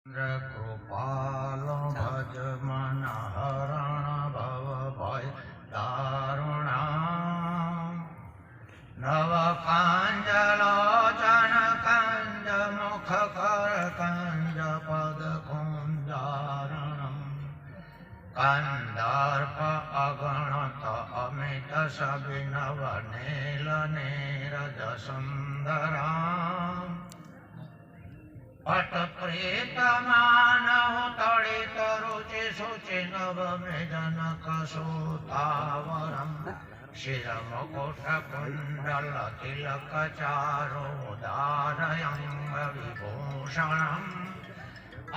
कृपाल भज मन हरण भव भय दारुण नव कांजलोचन कंज मुख कर कंज पद कुंजारण कंदर्प अगणत अमित सभिनव नील नीरज सुंदरा पट प्रेत मानव तड़ित रुचि शुचि नव में जनक सुतावरम शिर मुकुट कुंडल तिलक चारुदारयंग विभूषणम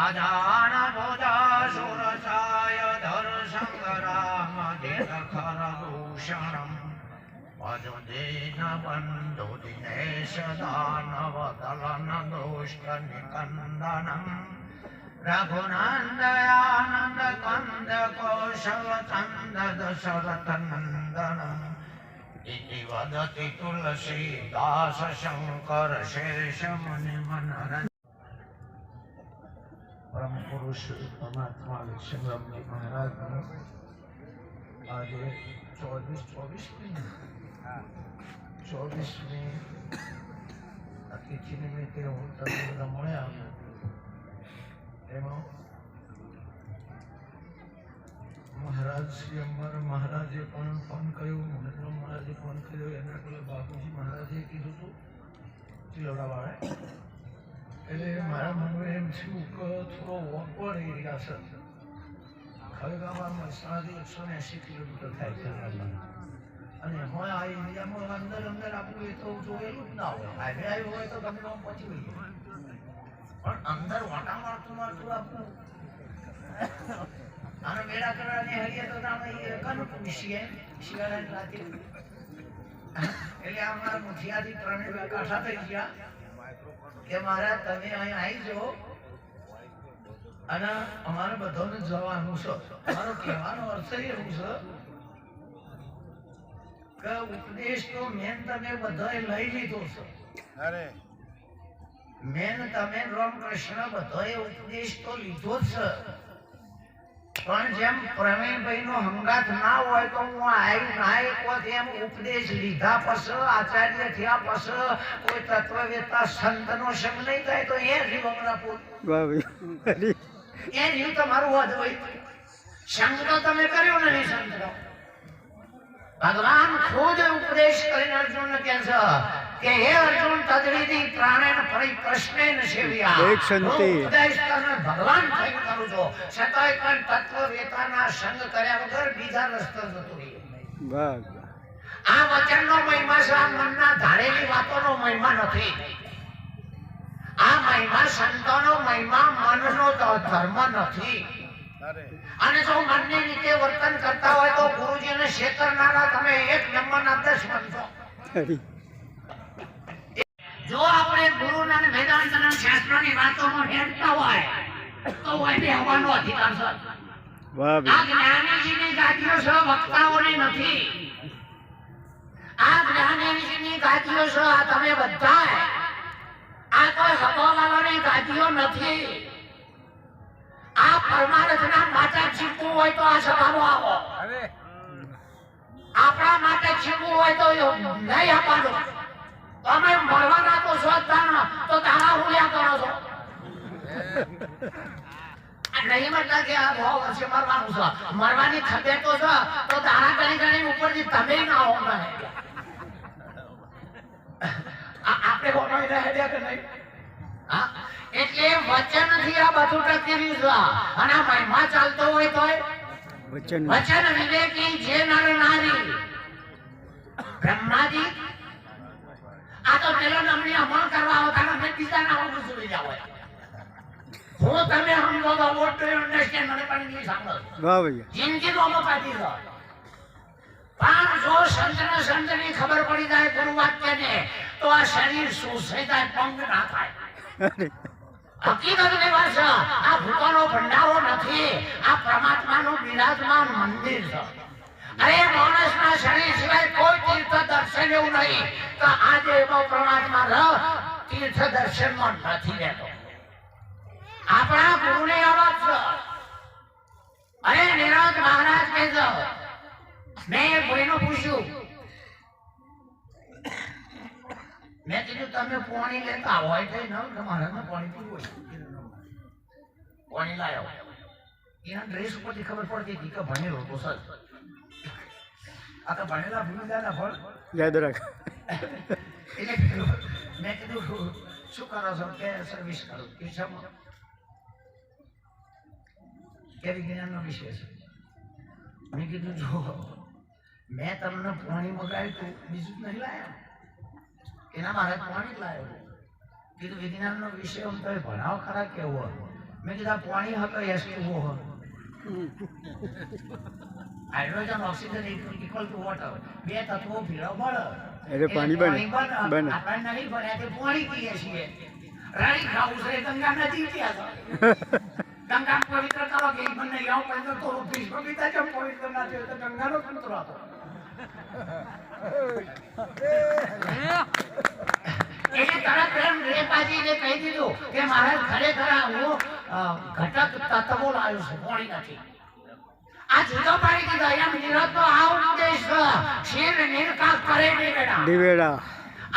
अजान भुजा सुरसायधर संग्राम दिनकर भूषणम पदुदीन बंधु दिनेश दानव दलन दुष्ट निकंदनम रघुनंदयानंद कंद कौशल चंद दशरथ नंदनम इति वदति तुलसीदास शंकर शेष मुनि मनोरंजन। परम पुरुष परमात्मा विष्णुराम जी महाराज आज 24મી અતિથિ નિમિત્તે હું તમને બધા મળ્યા એમાં મહારાજ શ્રી અંબાર મહારાજે પણ ફોન કર્યો, મહેન્દ્ર મહારાજે ફોન કર્યો, એના પેલા બાપુજી મહારાજે કીધું હતું ચિલોડાવાળા એટલે મારા મનમાં એમ થયું કે થોડો ઓકવર્ડ એરિયા છે. ખડગામાં મહેસાણાથી 180 કિલોમીટર થાય છે અને હોય આ એરિયામાં અંદર અંદર આપણું એ તો જોયેલું જ ના હોય. હાઈવે આવ્યો હોય તો ગમે આમ પહોંચી ગઈએ, પણ અંદર વાટા મારતું મારતું આપણું આનો મેળા કરવાની હરીએ તો કનું શિયાળાની રાતે એટલે અમારા મુઠિયાથી 3 કાંઠા થઈ ગયા કે મહારાજ તમે અહીંયા આવી જાઓ અને અમારે બધાને જવાનું છે. મારો કહેવાનો અર્થ એવું છે કે ઉપદેશ તો મેન તમે બધાએ લઈ લીધો છે. મેન તમે રામકૃષ્ણ બધાએ ઉપદેશ તો લીધો જ છે, પણ જેમ પ્રવીણભાઈ નો હંગાત ના હોય તો હું આવી ના એમ ઉપદેશ લીધા પછી આચાર્ય થયા પછી કોઈ તત્વવેતા સંત નો સંગ નહીં થાય તો એ જીવ અમરાપુર એ જીવ તમારું હોત હોય. સંગ તો તમે કર્યો નહીં. સંત ભગવાન ખુદ ઉપદેશ કરીને અર્જુન કહે છે કે હે અર્જુન તદ્વિધિ પ્રાણેન પરિપ્રશ્નેન સેવ્યા. ઉપદેશ તમે ભગવાન થઈ કરું છો છતાંય પણ તત્વવેતાના સંગ કર્યા વગર બીજા રસ્તે જતો રહ્યો. આ વચનનો મહિમા છે, આ મનના ધારેલી વાતોનો મહિમા નથી. આ મહિમા સંતોનો મહિમા મનનો ધર્મ નથી. અને જો મનની રીતે વર્તન કરતા હોય તો ગુરુજીને છેતરનારા તમે 1 નંબરના દુશ્મન છો. જો આપણે ગુરુના વેદાંતના શાસ્ત્રોની વાતોમાં હેડતા હોય તો હોય આવવાનો અધિકાર છે. આ જ્ઞાનીજીની ગાદીઓ છે, વક્તાઓની નથી. આ જ્ઞાનીજીની ગાદીઓ છે, આ તમે બધા આ કોઈ હવાલાની ગાદીઓ નથી. આ પરમાર્થના માટે જીવવું હોય તો આ સભામાં આવો. આપણા માટે જીવવું હોય તો નહીં આપવાનું. તમે મરવાના તો શોધતા તો તારા હુલ્યા કરો છો. નહીં મતલબ કે આ 100 વર્ષે મરવાનું છે, મરવાની ખબર તો છે તો તારા ઘણી ઘણી ઉપરથી તમે ના હો. આપણે હોનો રહે કે નહીં? એટલે વચન થી આ બધું ટકી રહ્યું છે. અને મહિમા ચાલતો હોય તો વચન વિવેકી જે નર નારી બ્રહ્માજી આ તો પેલો નમણી અમલ કરવા આવતા મેં બીજા ના અમલ સુરી જાવ. હું તમે સમજો તો વોટ ટુ અન્ડરસ્ટેન્ડ મને પણ નહીં સાંભળો. જિંદગી નો અમપાતી છે. પણ જો સંતની ખબર પડી જાય ગુરુ વાક્યને તો આ શરીર સુસઈ જાય, પંગ ના થાય. હકીકતની વાત છે, આ ભૂતોનો ભંડારો નથી, આ પરમાત્માનું બિરાજમાન મંદિર છે. અરે માણસના શરીર સિવાય કોઈ તીર્થ દર્શન એવું નહીં તો આજે એવો પરમાત્મા તીર્થ દર્શનમાં નથી રહેતો. આપણા કહેતા હોય કે તમારે પાણી પીવું હોય પાણી લાયો એના ડ્રેસ ઉપરથી ખબર પડતી હતી કે ભણેલો તો સર આ તો ભણેલા ભૂમિદાના ફળ યાદ રાખ. એટલે મેં કીધું શું કરો છો કે સર્વિસ કરો કે વિજ્ઞાનનો વિષય છે. મેં કીધું જો મેં તમને પાણી મગાવ્યું તું બીજું નહીં લાયા એના મારે પાણી લાવ્યો કીધું વિજ્ઞાનનો વિષય આમ તમે ભણાવો ખરા કેવો મેં કીધું આ પાણી હતો STO hydrogen oxygen equal to water બે તત્વો ભેળો મળે એટલે પાણી બને આપણે નહીં બન્યા તે પાણી પીએ છીએ. રાણી ખાવું છે ગંગા નદી ત્યાં ગંગા પવિત્ર કરો કે એ બંને આવ પણ તો ભીષ્મ પિતા જેમ પવિત્ર ના થયો તો ગંગાનો પુત્ર હતો. એને તરત એમ રેપાજીને કહી દીધું કે મહારાજ ખરેખર હું ઘટક તત્વો લાવ્યો છું પાણી નથી. આ જુદો પાડી દીધો એમ નિરતનો આ ઉપદેશ ક્ષીર નિર્કા કરે દિવેડા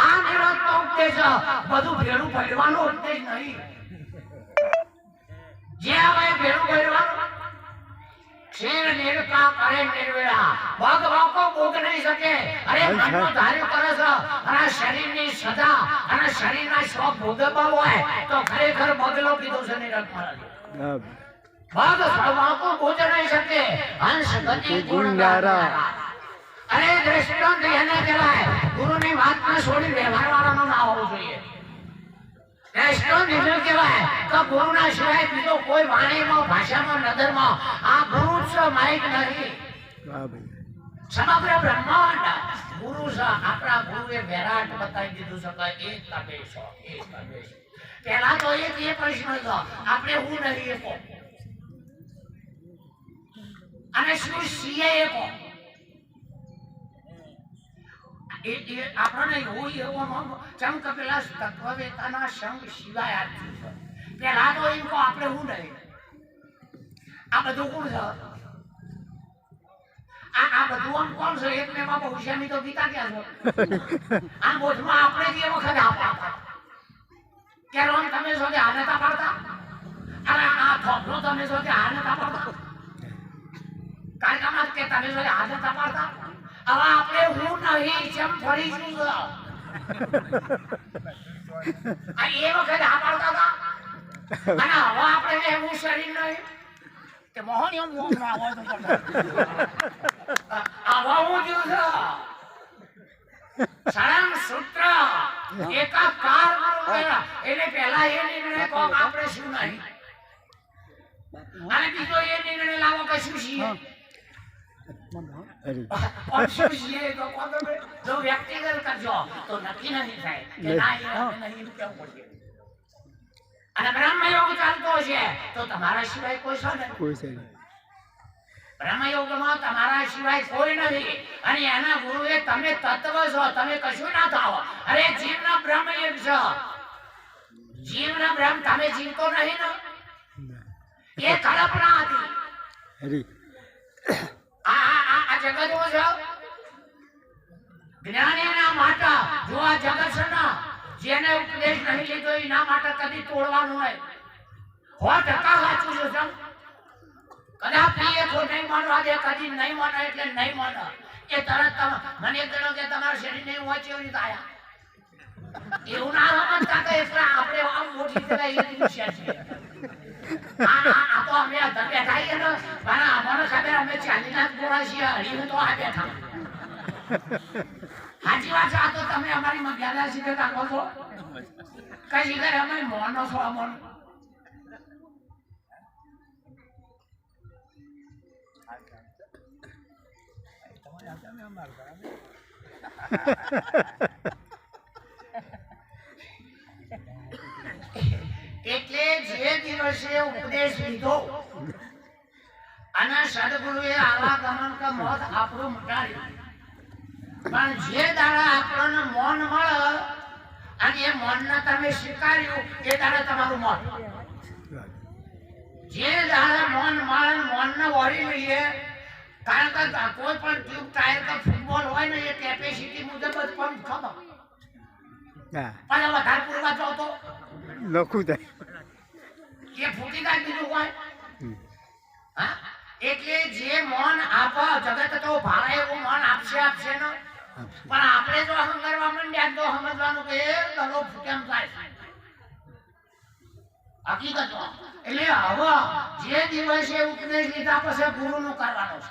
આ નિરતનો ઉપદેશ બધું ભેળું ભરવાનો ઉપદેશ નહીં. જે હવે ભેળું ભરવાનું ક્ષીર નિર્કા કરે નિર્વેળા ભગ વાકો ભોગ નહીં શકે. અરે મનનો ધાર્ય કરે છે અને શરીરની સદા અને શરીરના શોખ ભોગવવા હોય તો ખરેખર બગલો કીધો છે નિરત મહારાજ. ભગ વાકો ભોગ નહીં શકે હંસ ગતિ ગુણગારા. અરે દ્રષ્ટાંત એને કહેવાય ગુરુની વાતમાં છોડી વ્યવહાર વાળાનો ના હોવું જોઈએ. દ્રષ્ટાંત એને કહેવાય કે ગુરુના સિવાય બીજો કોઈ વાણીમાં ભાષામાં નજરમાં આ ગુરુ જ માઇક નહીં. સમગ્ર બ્રહ્માંડ ગુરુ છે. આપણા ગુરુએ વિરાટ બતાવી દીધું છે કે એક તમે છો એક તમે છો. પહેલા તો એ પ્રશ્ન હતો આપણે હું નહીં એ કહો અને શું છીએ એ કહો. આપણને એવું એવું ચમ કે પેલા તત્વવેતાના સંગ સિવાય આપ્યું છે. પેલા તો એમ કહો આપણે હું નહીં. આ બધું કોણ છે? આ બધું આમ કોણ છે? એક મેમાં ભવિષ્યની તો પિતા ક્યાં છે? આ બોધમાં આપણે જે વખત આપતા કે રોમ તમે છો કે હાને તા પાડતા અને આ થોપલો તમે છો કે હાને તા પાડતા કાર્યક્રમ કે તમે છો કે હાને તા પાડતા. હવે આપણે હું નહીં જેમ ફરીશું આ એ વખત આ પાડતા હતા અને હવે આપણે એવું શરીર નહીં કે મોહનીય મોહ ના હોય તો આવા હું જોઉં છું. સળંગ સૂત્ર એકાકાર એટલે પહેલા એ નિર્ણય કહો આપણે શું નહીં અને બીજો એ નિર્ણય લાવો કે શું છીએ. જો વ્યક્તિગત કરજો તો નક્કી નહીં થાય કે ના નહીં કેવું પડશે. અને બ્રહ્મયોગ ચાલતો છે તો તમારા સિવાય કોઈ છે નહીં. બ્રહ્મયોગમાં તમારા સિવાય કોઈ નથી અને એના ગુરુએ તમે તત્વ છો તમે કશું ના થાઓ. અરે જીવના બ્રહ્મ એક છે. જીવના બ્રહ્મ તમે જીવતો નહીં ને એ કલ્પના હતી. આ જગત હું છે જ્ઞાનીના માટે જો આ જગત છે ને જેને ઉપદેશ નહીં લીધો એના માટે કદી તોડવાનું હોય 100% સાચું છે. કદાચ એ કોઈ નહીં માનવા દે કદી નહીં માને એટલે નહીં માને એ તરત મને ગણો કે તમારું શરીર નહીં હોય કેવી રીતે આયા એવું ના સમજતા કે આપણે આમ મોટી જગ્યાએ એ છે. આ તો અમે બેઠા છીએ ને પણ અમારે ખબર અમે 40 લાખ ગોળા છીએ હરીને તો આ બેઠા. સાચી વાત છે. આ તો તમે અમારી મર્યાદા સીધે રાખો છો કઈ જગ્યાએ અમે મોનો છો અમોન. એટલે જે દિવસે ઉપદેશ લીધો અને સદગુરુએ આવાગમન કે મોત આપણું મટાડ્યું પણ જે દાડા આપણને મૌન મળે અને એ મૌનને તમે સ્વીકાર્યું એ દાડા તમારું મૌન. જે દાડા મૌન મળે મૌનને વળી લઈએ કારણ કે કોઈ પણ ટ્યુબ ટાયર કે ફૂટબોલ હોય ને એ કેપેસિટી મુજબ જ પંપ ખબર હા પણ વધારે પૂરવા જાઓ તો લખું થાય એ ફૂટી જાય બીજું કોઈ હમ. હા એટલે જે મન આપ જગત તો ભારે એવું મન આપશે ને પણ આપણે જો અહંકારવા માંડ્યા તો સમજવાનું કે એ દડો કેમ થાય હકીકત એટલે હવે જે દિવસે ઉપદેશ લીધા પછી ગુરુનું કરવાનું છે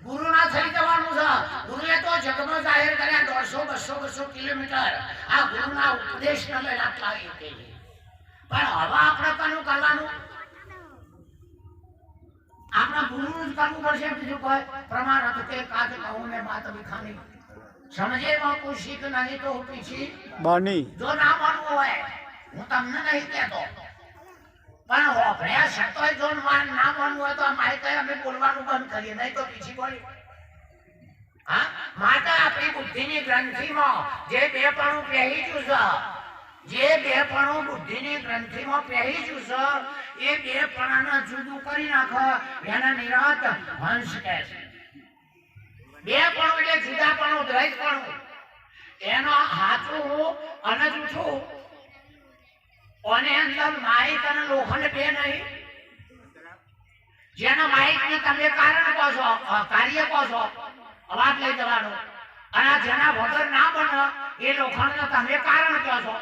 ગુરુના થઈ જવાનું છે ગુરુએ તો જગમાં જાહેર કર્યા 150-200 કિલોમીટર આ ગુરુના ઉપદેશને લઈને આટલા એ કહે છે. પણ હવે આપણે કનું કરવાનું આપણા ગુરુનું જ કરવું પડશે બીજું કોઈ પ્રમાણ હતું કે કાજ કહું ને બાત વિખાની સમજે માં કોઈ શીખ નહીં તો પીછી બાની જો ના માનવું હોય હું તમને નહીં કહેતો પણ હોભળ્યા છતાંય જો ના માનવું હોય તો અમારે કઈ અમે બોલવાનું બંધ કરીએ નહીં તો પીછી બોલી હા માટે આપણી બુદ્ધિની ગ્રંથિમાં જે બેપણું પહેરી ગયું છે જે બેપણું બુદ્ધિની ગ્રંથિમાં પહેરી ગયું છે એ બેપણાને જુદું કરી નાખો એને નિરાત હંસ કહે છે બેપણું એટલે જુદાપણું દ્વૈતપણું એનો હાચું અને જૂઠું અને અંદર માઇક અને લોખંડ બે નહીં જેના માઇક ને તમે કારણ કહો છો કાર્ય કહો છો અવાજ લઈ જવાનો અને જેના વગર ના બને એ લોખંડ ને તમે કારણ કહો છો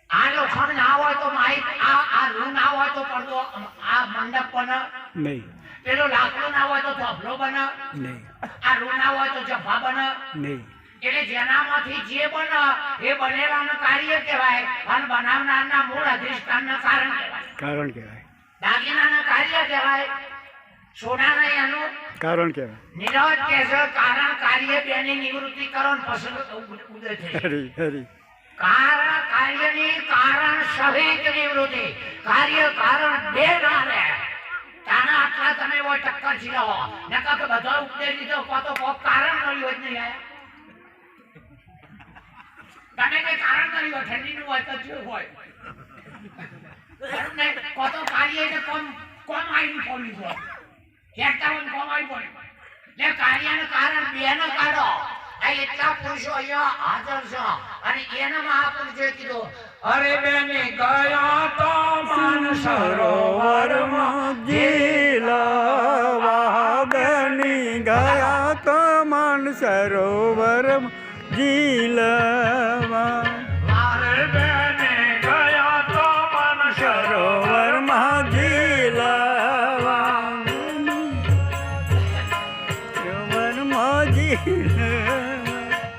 આ લોખંડ ના હોય તો માઇક આ રૂ ના હોય તો પડદો આ મંડપ બને નહીં પેલો લાકડો ના હોય તો ધોબલો બને નહીં આ રૂ ના હોય તો જભા બને નહીં એટલે જેનામાંથી જે બને એ બનેલાનું કાર્ય કહેવાય અને બનાવનારના મૂળ અધિષ્ઠાનના કારણ કહેવાય કારણ કહેવાય દાગીનાના કાર્ય કહેવાય સોનાના એનું કારણ કહેવાય નિરોધ કહે છે કારણ કાર્ય બેની નિવૃત્તિ કરો ને પછી ઉદય થઈ હરી હરી કારણ કાર્યની કારણ સહિત નિવૃત્તિ કાર્ય કારણ બે ના રહે તાના આટલા તમે હોય ટક્કર છીલો નકા તો બધા ઉપદેશ દીધો તો કોક કારણ કર્યું હોય જ નહીં આયા તમે કઈ કારણ કર્યું હોય ઠંડીનું હોય તો શું હોય ને કોતો કાર્ય એટલે કોમ આવી પડ્યું હોય હેઠતા હોય કોમ આવી પડ્યું ને કાર્યનું કારણ બેનો કાઢો આ એટલા પુરુષો અહીંયા હાજર છે અને એના મહાપુરુષે કીધું અરે બેને ગયા તો માન સરોવરમાં જીલવા બની ગયા તો માન સરોવરમાં જીલવા અરે બેને ગયા તો માન સરોવરમાં જીલવા સરોવરમાં જીલવા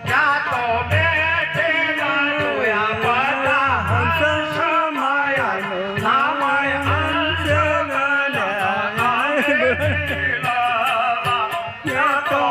યા તો બેઠેલા જોયા બધા હંસ સમાયાનો નામય હંસ યા તો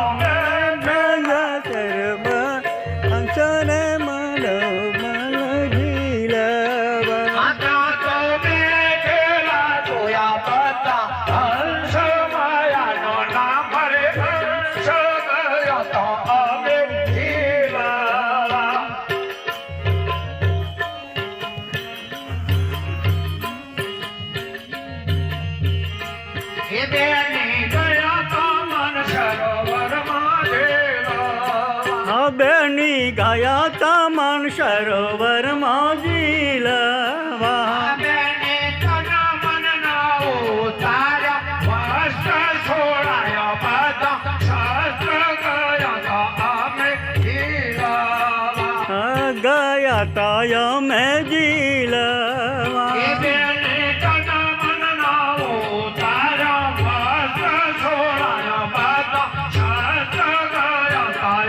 બેની ગયા તા મન સરોવરમાં જીલવા બેને તના મન ના ઉતાર્યા વસ્ત્ર છોડાયા બધા શાસ્ત્ર ગયા તા અમે જીલવા ગયા તા અમે જીલવા બેને તના મન ના ઉતાર્યા વસ્ત્ર છોડાયા બધા શાસ્ત્ર ગયા તા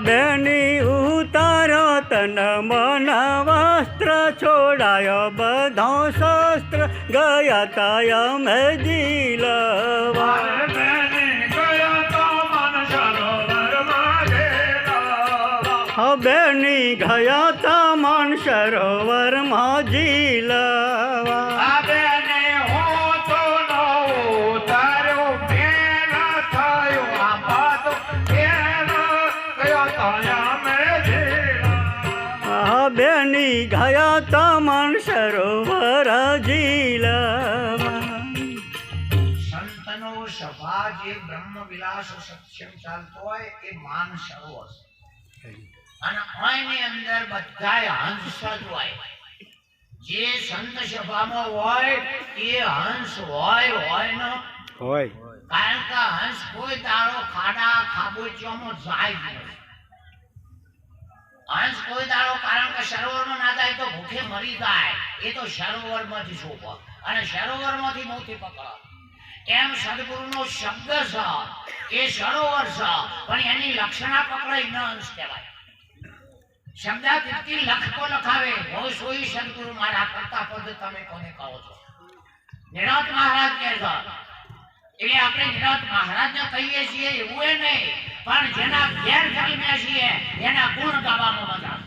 બેની ઉતારો તન મન વસ્ત્ર છોડાયો બધો શસ્ત્ર ગયા તા અમે જીલવા બેની ગયા તા મન સરોવરમાં જીલવા બેની ગયા તા મન સરોવર જીલવા સંતનો સભા જે બ્રહ્મ વિલાસ સત્સંગ ચાલતો હોય એ માન સરોવર છે અને અહીંની અંદર બધાય હંસ જ હોય જે સંત સભામાં હોય એ હંસ હોય ન હોય કારણ કે હંસ કોઈ દાડો ખાડા ખાબોચિયામાં જાય જ નહીં હંસ કોઈ દાડો કારણ કે સરોવરમાં ના જાય તો ભૂખે મરી જાય એ તો સરોવરમાંથી શોભ અને સરોવરમાંથી મોતી પકડ એમ સદગુરુનો શબ્દ છે એ સરોવર છે પણ એની લક્ષણા પકડાઈ ન હંસ કહેવાય શબ્દ કેટલી લખતો લખાવે હું સોઈ સદગુરુ મારા કરતા પદ તમે કોને કહો છો નિરત મહારાજ કહે છે એટલે આપણે નિરત મહારાજને કહીએ છીએ એવું એ નહીં પણ જેના ઘેર જન્મ્યા છીએ એના ગુણ ગાવામાં મજા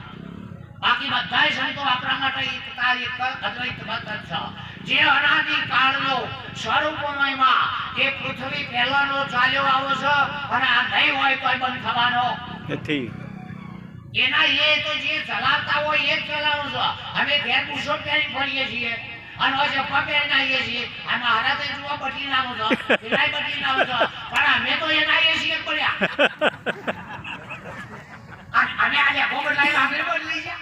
બાકી બધા સંતો આપણા માટે એકતા એક અદ્વૈત મત છે જે અનાદિ કાળનો સ્વરૂપમયમાં એ પૃથ્વી પહેલાનો ચાલ્યો આવો છે અને આ નહીં હોય તોય બંધ થવાનો નથી એના એ તો જે ચલાવતા હોય એ જ ચલાવો છો અમે ઘેર પૂછો પહેરી ફરીએ છીએ અને ચપ્પા પહેરીને આવીએ છીએ આ મહારાજે જુઓ બદલી નાખો છો પેલા બદલી નાખો છો પણ અમે તો એના આવીએ છીએ પડ્યા અમે આજે ખબર લાવી અમે બદલી છે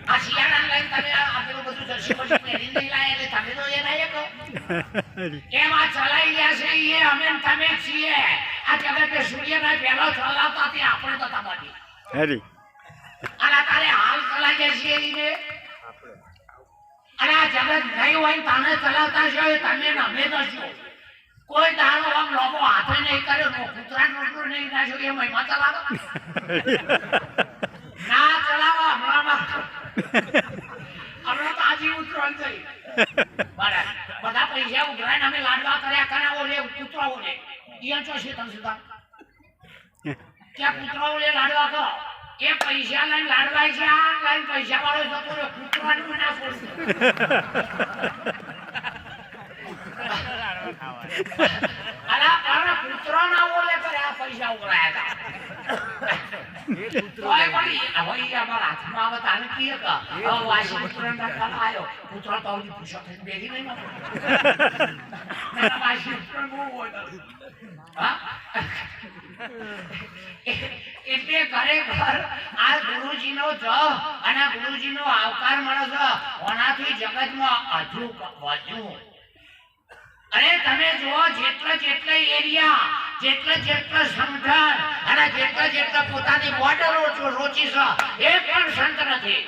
આ શિયાળા લઈને તમે આપેલું બધું જર્સી પછી પહેરી નહીં લાયા એટલે તમે તો એના એક એમાં ચલાવી રહ્યા છે એ અમે તમે છીએ આ જગતે સૂર્યના પહેલો ચલાવતા તે આપણે તો તમારી હરી અને તારે હાલ ચલાવીએ છીએ એને અને આ જગત નહીં હોય તાને ચલાવતા છો તમે ને અમે તો છો કોઈ દાડો આમ લોકો હાથે નહીં કર્યો કૂતરા ટોટલું નહીં નાખ્યો એ મહિમા ચલાવો ના ચલાવો હમણાં તાજી ઉતરણ થઈ બધા પૈસા ઉઘરાઈને અમે લાડવા કર્યા કરાવો લે કૂતરાઓ લે ઈયા ચો છે તમ સુધા ક્યાં કૂતરાઓ લે લાડવા કરો એ પૈસા લઈને લાડવા છે આ લઈને પૈસા વાળો જતો રે કૂતરાનું ના છોડતો અલા પણ કૂતરા ના ઓલે કરે આ પૈસા ઉઘરાયા હતા કોઈ પણ હવે અમારા હાથમાં આવે તાને કીએ કે હવે વાસી કૂતરાને રાખવા આવ્યો કૂતરા તો આવડી પૂછો થઈને બેસી નહીં ના વાસી કૂતરા બહુ હોય હા એટલે ખરેખર આ ગુરુજીનો જ અને ગુરુજીનો આવકાર મળે છે ઓનાથી જગતમાં અધૂ વધુ અરે તમે જુઓ જેટલા એરિયા જેટલા સમજણ અને જેટલા પોતાની બોર્ડરો રોચી છે એ પણ સંત નથી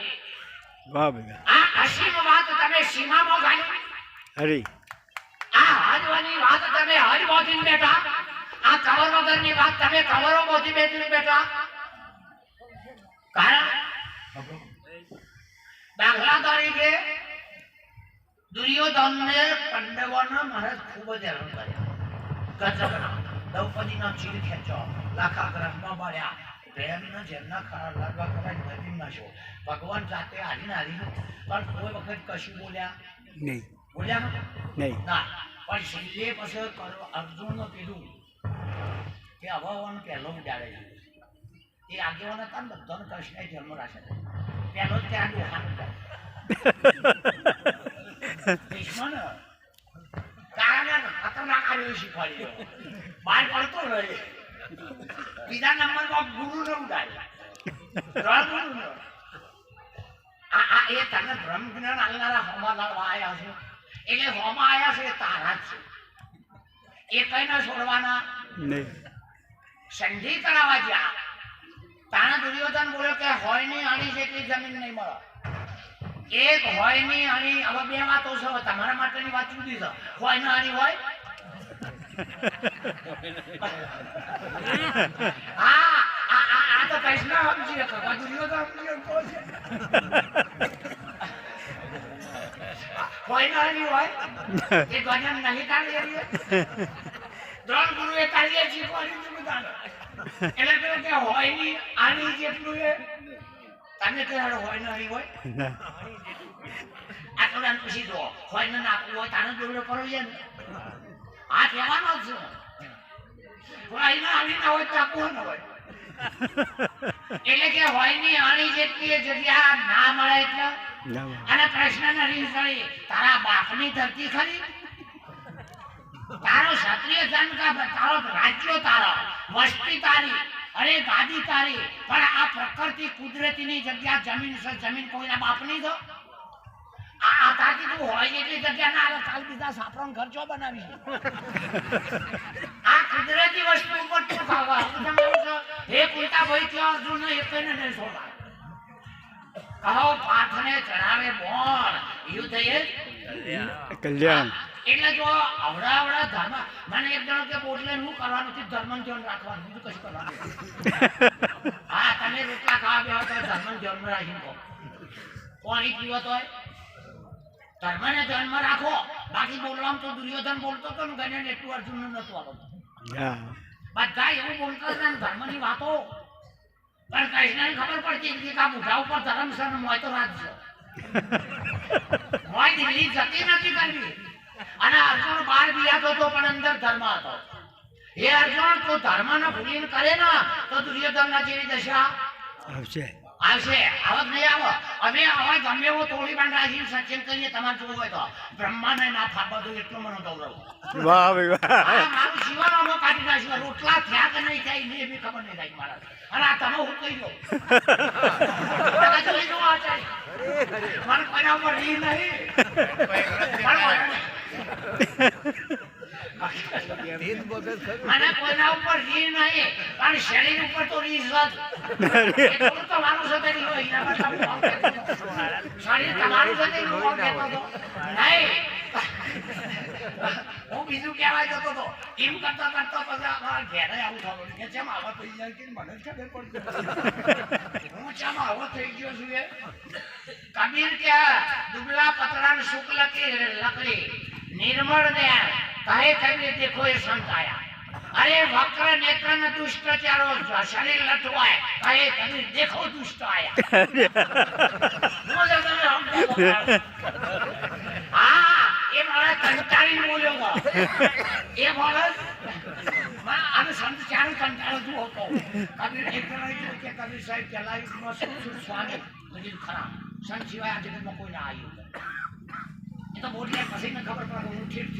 વાહ બેગા આ અસીમ વાત તમે સીમામાં ગાલી હરી આ હજવાની વાત તમે હજ બોધીને બેઠા આ કવર વગરની વાત તમે કવરો બોધી બેઠા કારણ દાખલા તરીકે દુર્યોધનને પાંડવોના મહારાજ ખૂબ જ હેરાન કર્યા ગજબના દ્રૌપદીનો ચીર ખેંચો લાખા ગ્રહમાં મળ્યા પ્રેમના જેમના ખરા લાડવા કરાય નદી નાશો ભગવાન જાતે હારીને પણ કોઈ વખત કશું બોલ્યા નહીં નહીં ના પણ છેલ્લે પછી અર્જુનને કીધું કે હવાનું પહેલો ઉડાડે છે એ આગેવાન હતા ને બધાને કૃષ્ણ જન્મ રાખે છે પહેલો જ ત્યાં દુખાનું બીજા નંબરમાં ગુરુ ને ઉડાડે એ તને બ્રહ્મ જ્ઞાન આલનારા હોમા લડવા આવ્યા છે એટલે હોમા આવ્યા છે તારા જ છે એ કઈ ના છોડવાના નહીં સંધિ કરાવવા જ્યાં તાણા દુર્યોધન બોલ્યો કે હોય નહીં આની જેટલી જમીન નહીં મળે એક હોય નહીં આની હવે બે વાતો છે તમારા માટેની વાત જુદી છે હોય ને આની હોય હા આ તો કૃષ્ણ સમજી શકો દુર્યોધન હોય ને આની હોય એ ગજન નહીં તાળી ત્રણ ગુરુએ તાળીએ શીખવાડી છે બધાને એટલે પેલું કે હોય ની આની જેટલું એ તમે કહેવાડો હોય ને આની હોય આટલું પૂછી દો હોય ને નાખવું હોય તાને દોડો કરો છે ને આ કહેવાનો જ છે હોય ને આની ના હોય તો આપવું ન હોય એટલે કે હોય ની આની જેટલી જગ્યા ના મળે એટલે અને કૃષ્ણને રીસ કરી તારા બાપની ધરતી ખરી તારો ક્ષત્રિય જન્મ કા તારો રાજ્યો તારો વસ્તી તારી અરે ગાદી તારી પણ આ પ્રકૃતિ કુદરતીની જગ્યા જમીન છે જમીન કોઈના બાપની તો આ તાતી તું હોય એટલી જગ્યા ના આવે કાલ બીજા સાપરાનો ઘર ચો બનાવી આ કુદરતી વસ્તુ ઉપર તું ખાવા હે કુંતા ભાઈ ક્યાં અર્જુન ને એકને નહીં છોડા કહો પાઠને ચડાવે બોલ યુદ્ધ એ કલ્યાણ એટલે જો આવડા ધર્મ મને એક જણો કે બોટલે હું કરવાનું છે ધર્મનું ધ્યાન રાખવાનું બીજું કશું કરવાનું હા તમે રોટલા ખાવા બેહો તો ધર્મનું ધ્યાન રાખીને કહો પાણી પીવો તો ધર્મને ધ્યાનમાં રાખો બાકી બોલવામાં તો દુર્યોધન બોલતો હતો ને ગણે એટલું અર્જુન નતું આવતું બધા એવું બોલતા હતા ને ધર્મની વાતો પણ કૃષ્ણને ખબર પડતી હતી કે આ મુઠા ઉપર ધર્મ છે ને મોય તો રાજ છે મોય દિલ્હી જતી નથી કરવી અને અર્જુન બહાર બિયાતો હતો પણ અંદર ધર્મ હતો એ અર્જુન તો ધર્મનો ભૂલીને કરે ને તો દુર્યોધનના જેવી દશા આવશે આવશે આવક નહીં આવો અમે હવે ગમે એવો તોડી બાંધા સચિન કરીએ તમારે જોવું હોય તો બ્રહ્માને ના થાપા તો એટલો મને ગૌરવ વાહ ભાઈ વાહ મારું જીવન અમે કાઢી નાખ્યું રોટલા થયા કે નહીં થાય એ બી ખબર નહીં થાય મારા અને આ તમે હું કહી દો જોઈ દો આ ચાલ મને કોઈના ઉપર રી નહીં મને કોઈના ઉપર રી નહીં પણ શરીર ઉપર તો રી જ એટલું તો મારું સાથે નહીં હોય એના માટે શરીર તમારું સાથે નહીં હું બીજું કહેવાય જતો હતો એમ કરતા કરતા પછી અમારા ઘેરે આવું થયું કે ચમ આવા થઈ જાય કે મને જ ખબર પડતી હું ચમ આવો થઈ ગયો છું એ કબીર કે દુબલા પતળા શુક્લ की लकड़ी निर्मल ने कहे कबीर देखो ये संत आया अरे वक्र नेत्र न दुष्ट चारो शरीर लटवाए कहे कबीर देखो दुष्ट आया हाँ ये मारा कंटाળી બોલ્યો એ મારા આને સંત ચારો કંટાળો તું હતો કબીર એક જણાય કે કબીર સાહેબ પેલા સ્વામી બધી ખરા સંત સિવાય આ જગતમાં કોઈ ના આવ્યું એ તો બોલીએ પછી ને ખબર પડે હું ઠીક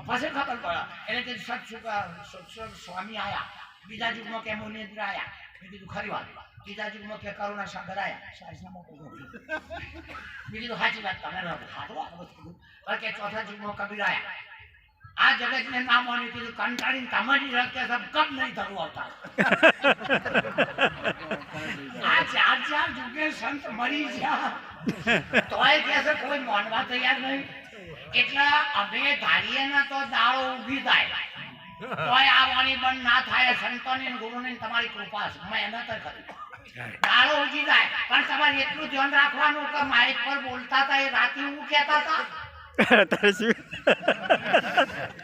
પછી ખબર પડે એટલે તે સત સ્વામી આયા બીજા યુગમાં કે મુનિન્દ્ર આયા મેં કીધું ખરી વાત બીજા યુગમાં કે કરુણા સાગર આયા સાઈસનામાં કોઈ બીજી તો સાચી વાત તમે પણ કે ચોથા યુગમાં કબીર આયા આ જગત ને નામ માની કીધું કંટાળીને તમારી રખતે સબ કબ નહીં થવું આવતા આ ચાર યુગે સંત મરી ગયા તોય કે કોઈ માનવા તૈયાર નહીં એટલે અમે ધારીએ ને તો દાળો ઊભી થાય તોય આ વાણી બંધ ના થાય સંતોની ગુરુની તમારી કૃપા છે મહેનત કરી દાળો ઊભી જાય પણ તમારે એટલું ધ્યાન રાખવાનું કે માઇક પર બોલતા હતા એ રાતે હું કહેતા હતા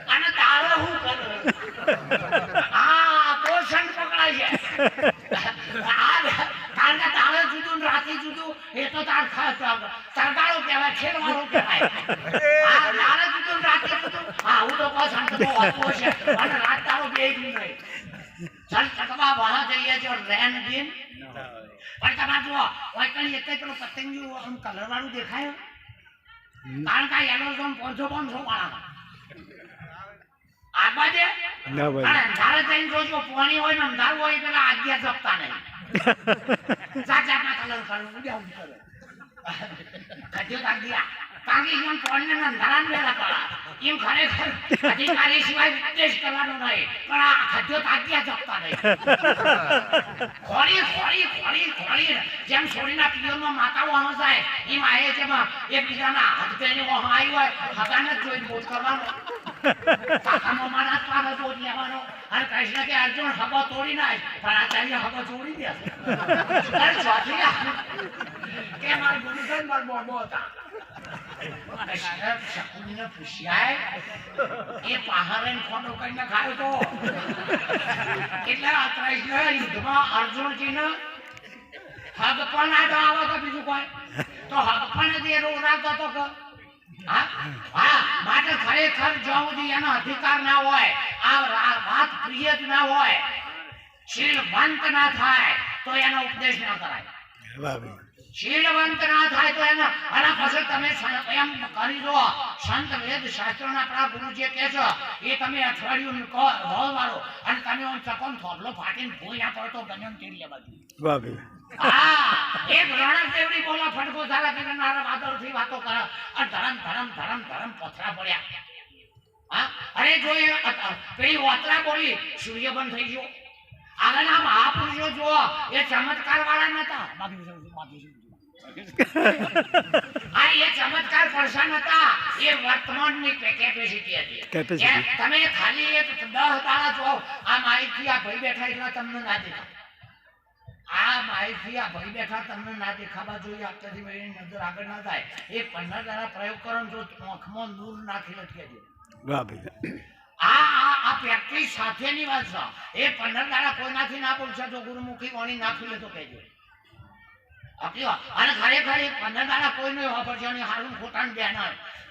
અને દાળો હું કરું હા તો સંત પકડાય છે કારણ કે દાળે જુદું રાતે જુદું એ તો તાર સરકારો કહેવાય ખેડવાળો કહેવાય હા દાળે જુદું રાતે જુદું હા હું તો કહું સંત તો હોતું હશે અને રાત તારો બે જ નહીં ચલ ચકવા વહાં જઈએ છો રેન દિન પણ તમારે જુઓ કોઈ એક પેલું પતંગિયું આમ કલર વાળું દેખાય કારણ કે એનો જોન 500 વાળા આ બાજે ના ભાઈ અંધારે જઈને જોજો પાણી હોય ને અંધારું હોય પેલા આજ્ઞા જપતા નહીં સાચાના કલર કરું ઉડ્યા કરે કદ્યો કાઢ્યા કાંગી એમ પાણીને અંધારાને વેલા પડા એમ ખરેખર અધિકારી સિવાય વિદેશ કરવાનો નહીં પણ આ કદ્યો આજ્ઞા જપતા નહીં ખોરી ખોરી ખોરી ખોરી જેમ છોડીના પિયરમાં માતાઓ આમ જાય એમ આ જેમાં એકબીજાના હાથ પહેરી આવી હોય હગાને જોઈને બોધ કરવાનો કાકામાં મારા પાડો બોધ લેવાનો અને કૃષ્ણ કે અર્જુન હબો તોડી નાખ પણ આચાર્ય હબો તોડી દે કે મારે ગુરુધન માર બોબો હતા શકુનીને પૂછ્યા એ પહાડે ખોટો કરીને ખાયો તો એટલે આ કૃષ્ણ યુદ્ધમાં અર્જુનજીને હગ પણ આવે તો બીજું કોઈ તો હગ પણ જે રોરાતો હતો કે હા માટે ખરેખર જ્યાં સુધી એનો અધિકાર ના હોય આ વાત પ્રિય જ ના હોય શીલવંત ના થાય તો એનો ઉપદેશ ના કરાય શીલવંત ના થાય તો એને આના પછી તમે એમ કરી દો સંત વેદ શાસ્ત્રોના આપણા ગુરુજી કહે છે એ તમે અઠવાડિયું કહો વાળો અને તમે ઓમ ચકોન થોબલો ફાટીને ભૂઈ ના પડતો ગમે તેમ લેવા જોઈએ વાહ ભાઈ હા એક રણક દેવડી બોલો ફટકો ઝાલા કે નારા વાદળથી વાતો કરે અને ધરમ ધરમ ધરમ ધરમ પથરા પડ્યા હા અરે જો એ પેલી વાતરા બોલી સૂર્ય બંધ થઈ ગયો આગળના મહાપુરુષો જો એ ચમત્કાર વાળા નતા આ એ ચમત્કાર પર્સન હતા એ વર્તમાનની કેપેસિટી હતી તમે ખાલી એક 10 દાડા જો આ માહિતી આ ભાઈ બેઠા એટલા તમને ના દેખાય આ માહિતી આ ભાઈ બેઠા તમને ના દેખાવા જોઈએ અત્યારથી મારી નજર આગળ ના થાય એ 15 દાડા પ્રયોગ કરો જો આંખમાં નૂર નાખી લટકે દે વાહ ભાઈ આ પ્રેક્ટિસ સાથેની વાત છે એ 15 દાડા કોઈનાથી ના બોલશે તો ગુરુમુખી વાણી નાખી લે તો કહેજો અને ખરેખર 15 દાડા કોઈ નહીં વાપરશે અને હારું ખોટા ને બેન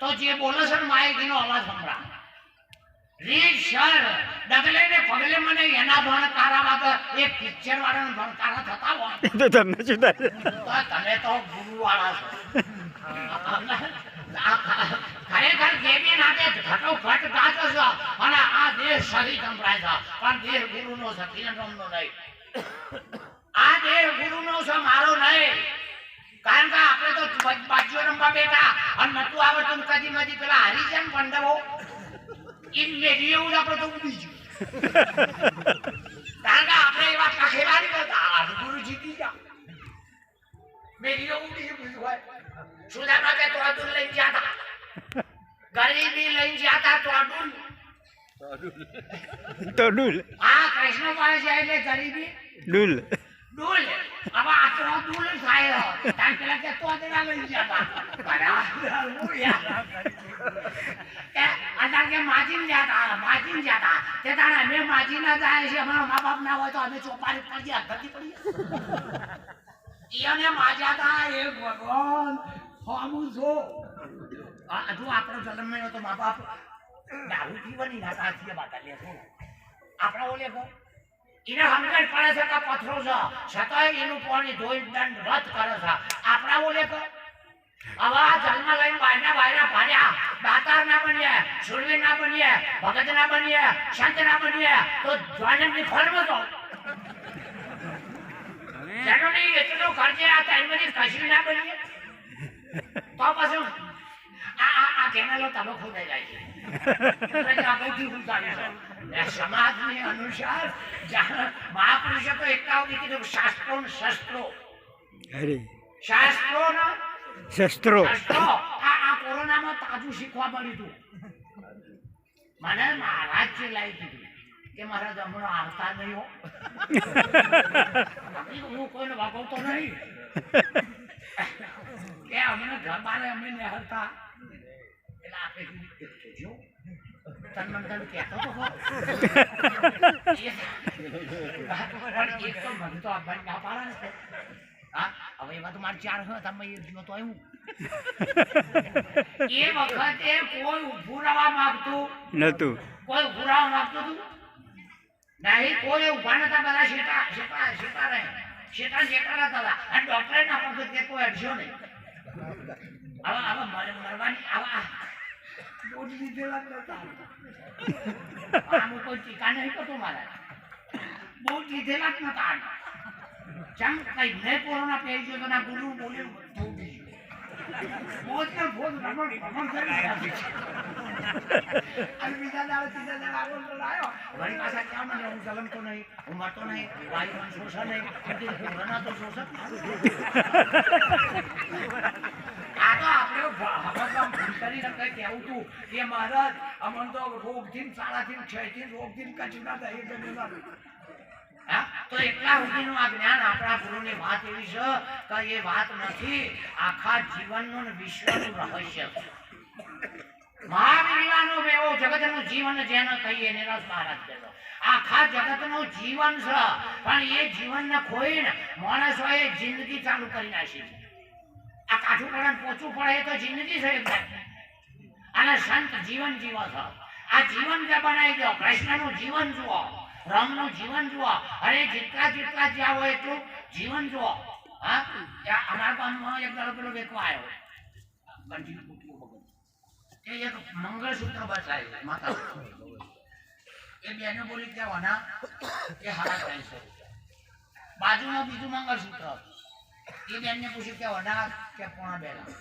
તો જે બોલે છે ને માહિતીનો અવાજ સંભળા રીત સર ડગલે ને પગલે મને એના ભણકારા વાગે એ પિક્ચર વાળાને ભણકારા થતા હોય તો તમને શું થાય તો તમે તો ગુરુ વાળા છો ખરેખર દેવી નાતે ઘટો ઘટ ગાતો છો અને આ દેહ સહી સંભળાય છે પણ દેહ ગુરુનો છે કિરણનો નહીં આ દેહ ગુરુનો છે મારો નહીં કારણ કે આપણે તો બાજ્યો રમવા બેઠા અને નતું આવડતું કદી મધી પેલા હરિજન પંડવો इन मेरी એવું આપણે તો ઉડી ગયું કારણ કે આપણે એવા કાખેવારી હતા ગુરુ જીતી ગયા મેરી ઉડી ગયું હોય સુદામા કે તો અદુલ લઈ જાતા ગરીબી લઈ જાતા તો ડુલ હા કૃષ્ણ પાસે જાય એટલે ગરીબી ડુલ ડુલ હવે આ તો ડુલ થાય તાર પેલા કે તો દેના લઈ જાતા બરાબર યાર અદાર કે માજીન જાતા તે તાણે અમે માજી ના જાય છે અમારા મા બાપ ના હોય તો અમે ચોપારી પર ગયા ધરતી પડી ઈયાને માજાતા એ ભગવાન હામુ જો આ જો આપણો જન્મ નયો તો મા બાપ દારૂ પીવાની ના સાચી વાત લે છો આપણા ઓલે કો ઈને હમણાં પડે છે કે પથરો છે છતાંય એનું પાણી ધોઈ દંડ રદ કરે છે આપણા ઓલે કો આવા જન્મ લઈને બાયના ભાડ્યા દાતાર ના બનીએ સુરવીર ના બનીએ ભગત ના બનીએ સંત ના બનીએ તો જ્ઞાનની ફળમાં તો જાણો નહીં એટલો ખર્ચે આ ટાઈમની કશું ના બનીએ તો પછી આ કેનાલો તમે ખોદાઈ જાય છે આગળથી ઉતારે છે સમાજની અનુસાર મહાપુરુષે તો એટલા સુધી કીધું શાસ્ત્રો ને શસ્ત્રો અરે શાસ્ત્રો ને શસ્ત્રો આ કોરોનામાં તાજું શીખવા મળ્યું હતું મને મહારાજ છે લાવી દીધું કે મારા હમણાં આવતા નહીં હો હું કોઈને વાગવતો નહીં કે અમને ઘર બારે અમે નહેરતા એટલે આપણે જો તન મન કહેતો તો એક તો મને તો અભણ ના પાડે છે હવે એમાં તો મારે 4 હતા તમે ગયો તો આવ્યું એ વખતે કોઈ ઊભું રહેવા માંગતું નતું કોઈ ઊભું રહેવા માંગતું હતું નહીં કોઈ ઊભા નતા બધા શેટા રહે શેટા હતા અને ડોક્ટરે ના પગત કે કોઈ અડશો નહીં હવે મરવાની આવા બોજ લીધેલા નતા આમ કોઈ ટીકા નહીં કરતો મારા બોજ લીધેલા જ નતા ચમ કઈ ને કોરોના પેજો તો ના ગુરુ બોલે બોજ ને બોજ રમણ કરી અને બીજા દાડા આગળ લાયો વળી પાછા ક્યાં મને હું જલમતો નહીં હું મરતો નહીં વાયુમાં શોષણ નહીં કોરોના તો શોષક આ તો આપણે હમણાં કરી કઈ કહેવું તું કે મહારાજ અમન તો રોગથી શાળાથી ક્ષયથી રોગથી કચ્છ ના થાય તો એટલા સુધીનું આ જ્ઞાન આપણા ગુરુની વાત એવી છે કે એ વાત નથી આખા જીવનનું ને વિશ્વનું રહસ્ય છે મહાવીરવાનું એવો જગતનું જીવન જેને કહીએ એને રસ મહારાજ કહેતો આખા જગતનું જીવન છે પણ એ જીવનને ખોઈને માણસોએ જિંદગી ચાલુ કરી નાખી છે આ કાઠું પડે પોચું પડે એ તો જિંદગી છે અને સંત જીવન જીવો છો આ જીવન જે બનાવી દો કૃષ્ણનું જીવન જુઓ રામનું જીવન જુઓ અરે જેટલા જ્યાં હોય એટલું જીવન જુઓ હા અમારા ગામમાં એક દાડો પેલો વેકવા આવ્યો કંઠી કુટીઓ વગર એ એક મંગળસૂત્ર બતાવ્યું માતા એ બેને બોલી કે વના એ 350 બાજુમાં બીજું મંગળસૂત્ર એ બેનને પૂછ્યું કે વના કે 2.5 લાખ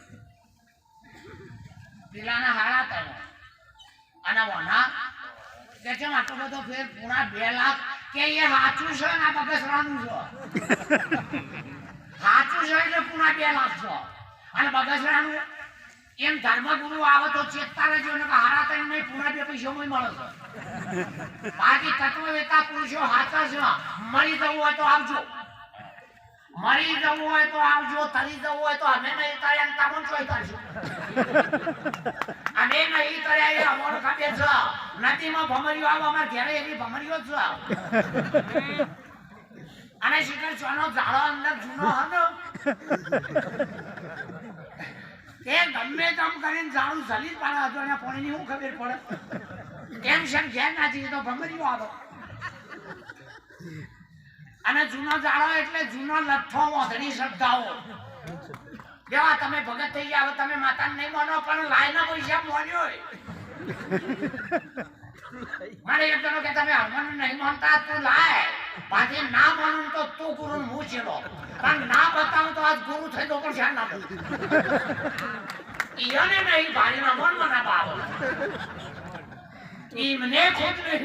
પેલાના 3.5 અને વના કે છે આટલો બધો ફેર 2.5 લાખ કે એ સાચું છે ને આ બગસરાનું છે સાચું છે એટલે 2.5 લાખ છે અને બગસરાનું એમ ધર્મગુરુ આવે તો ચેતતા રહેજો ને કે હારા તને નહીં 2.5 પૈસામાં મળે છે બાકી તત્વવેતા પુરુષો હાચા છે મરી જવું હોય તો આવજો મરી જવું હોય તો આવજો તરી જવું હોય તો અમે નહીં તર્યા તમને ચોઈ કરશું અમે નહીં તર્યા એ અમારો ખબર છે નદીમાં ભમરીઓ આવે અમારા ઘેરે એવી ભમરીઓ જ છે અને શીખર ચોનો ઝાડો અંદર જૂનો હતો એ ગમે તેમ કરીને ઝાડું જલી જ પાડે હતો અને પાણીની શું ખબર પડે ટેન્શન ઘેર નાખી તો ભમરીઓ આવે અને જૂનો ઝાડો એટલે જૂનો લઠ્ઠો મોધડી શ્રદ્ધાઓ જેવા તમે ભગત થઈ ગયા તમે માતાને નહીં માનો પણ લાયના પૈસા મોન્યો મારે એક જણો કે તમે હનુમાન નહીં માનતા તું લાય પાછી ના માનું તો તું ગુરુ હું છેડો પણ ના બતાવું તો આજ ગુરુ થઈ તો પણ ધ્યાન ના દઉં ઈયોને નહીં ભારી ના મન મના બાબો ઈમને ખુદ નહીં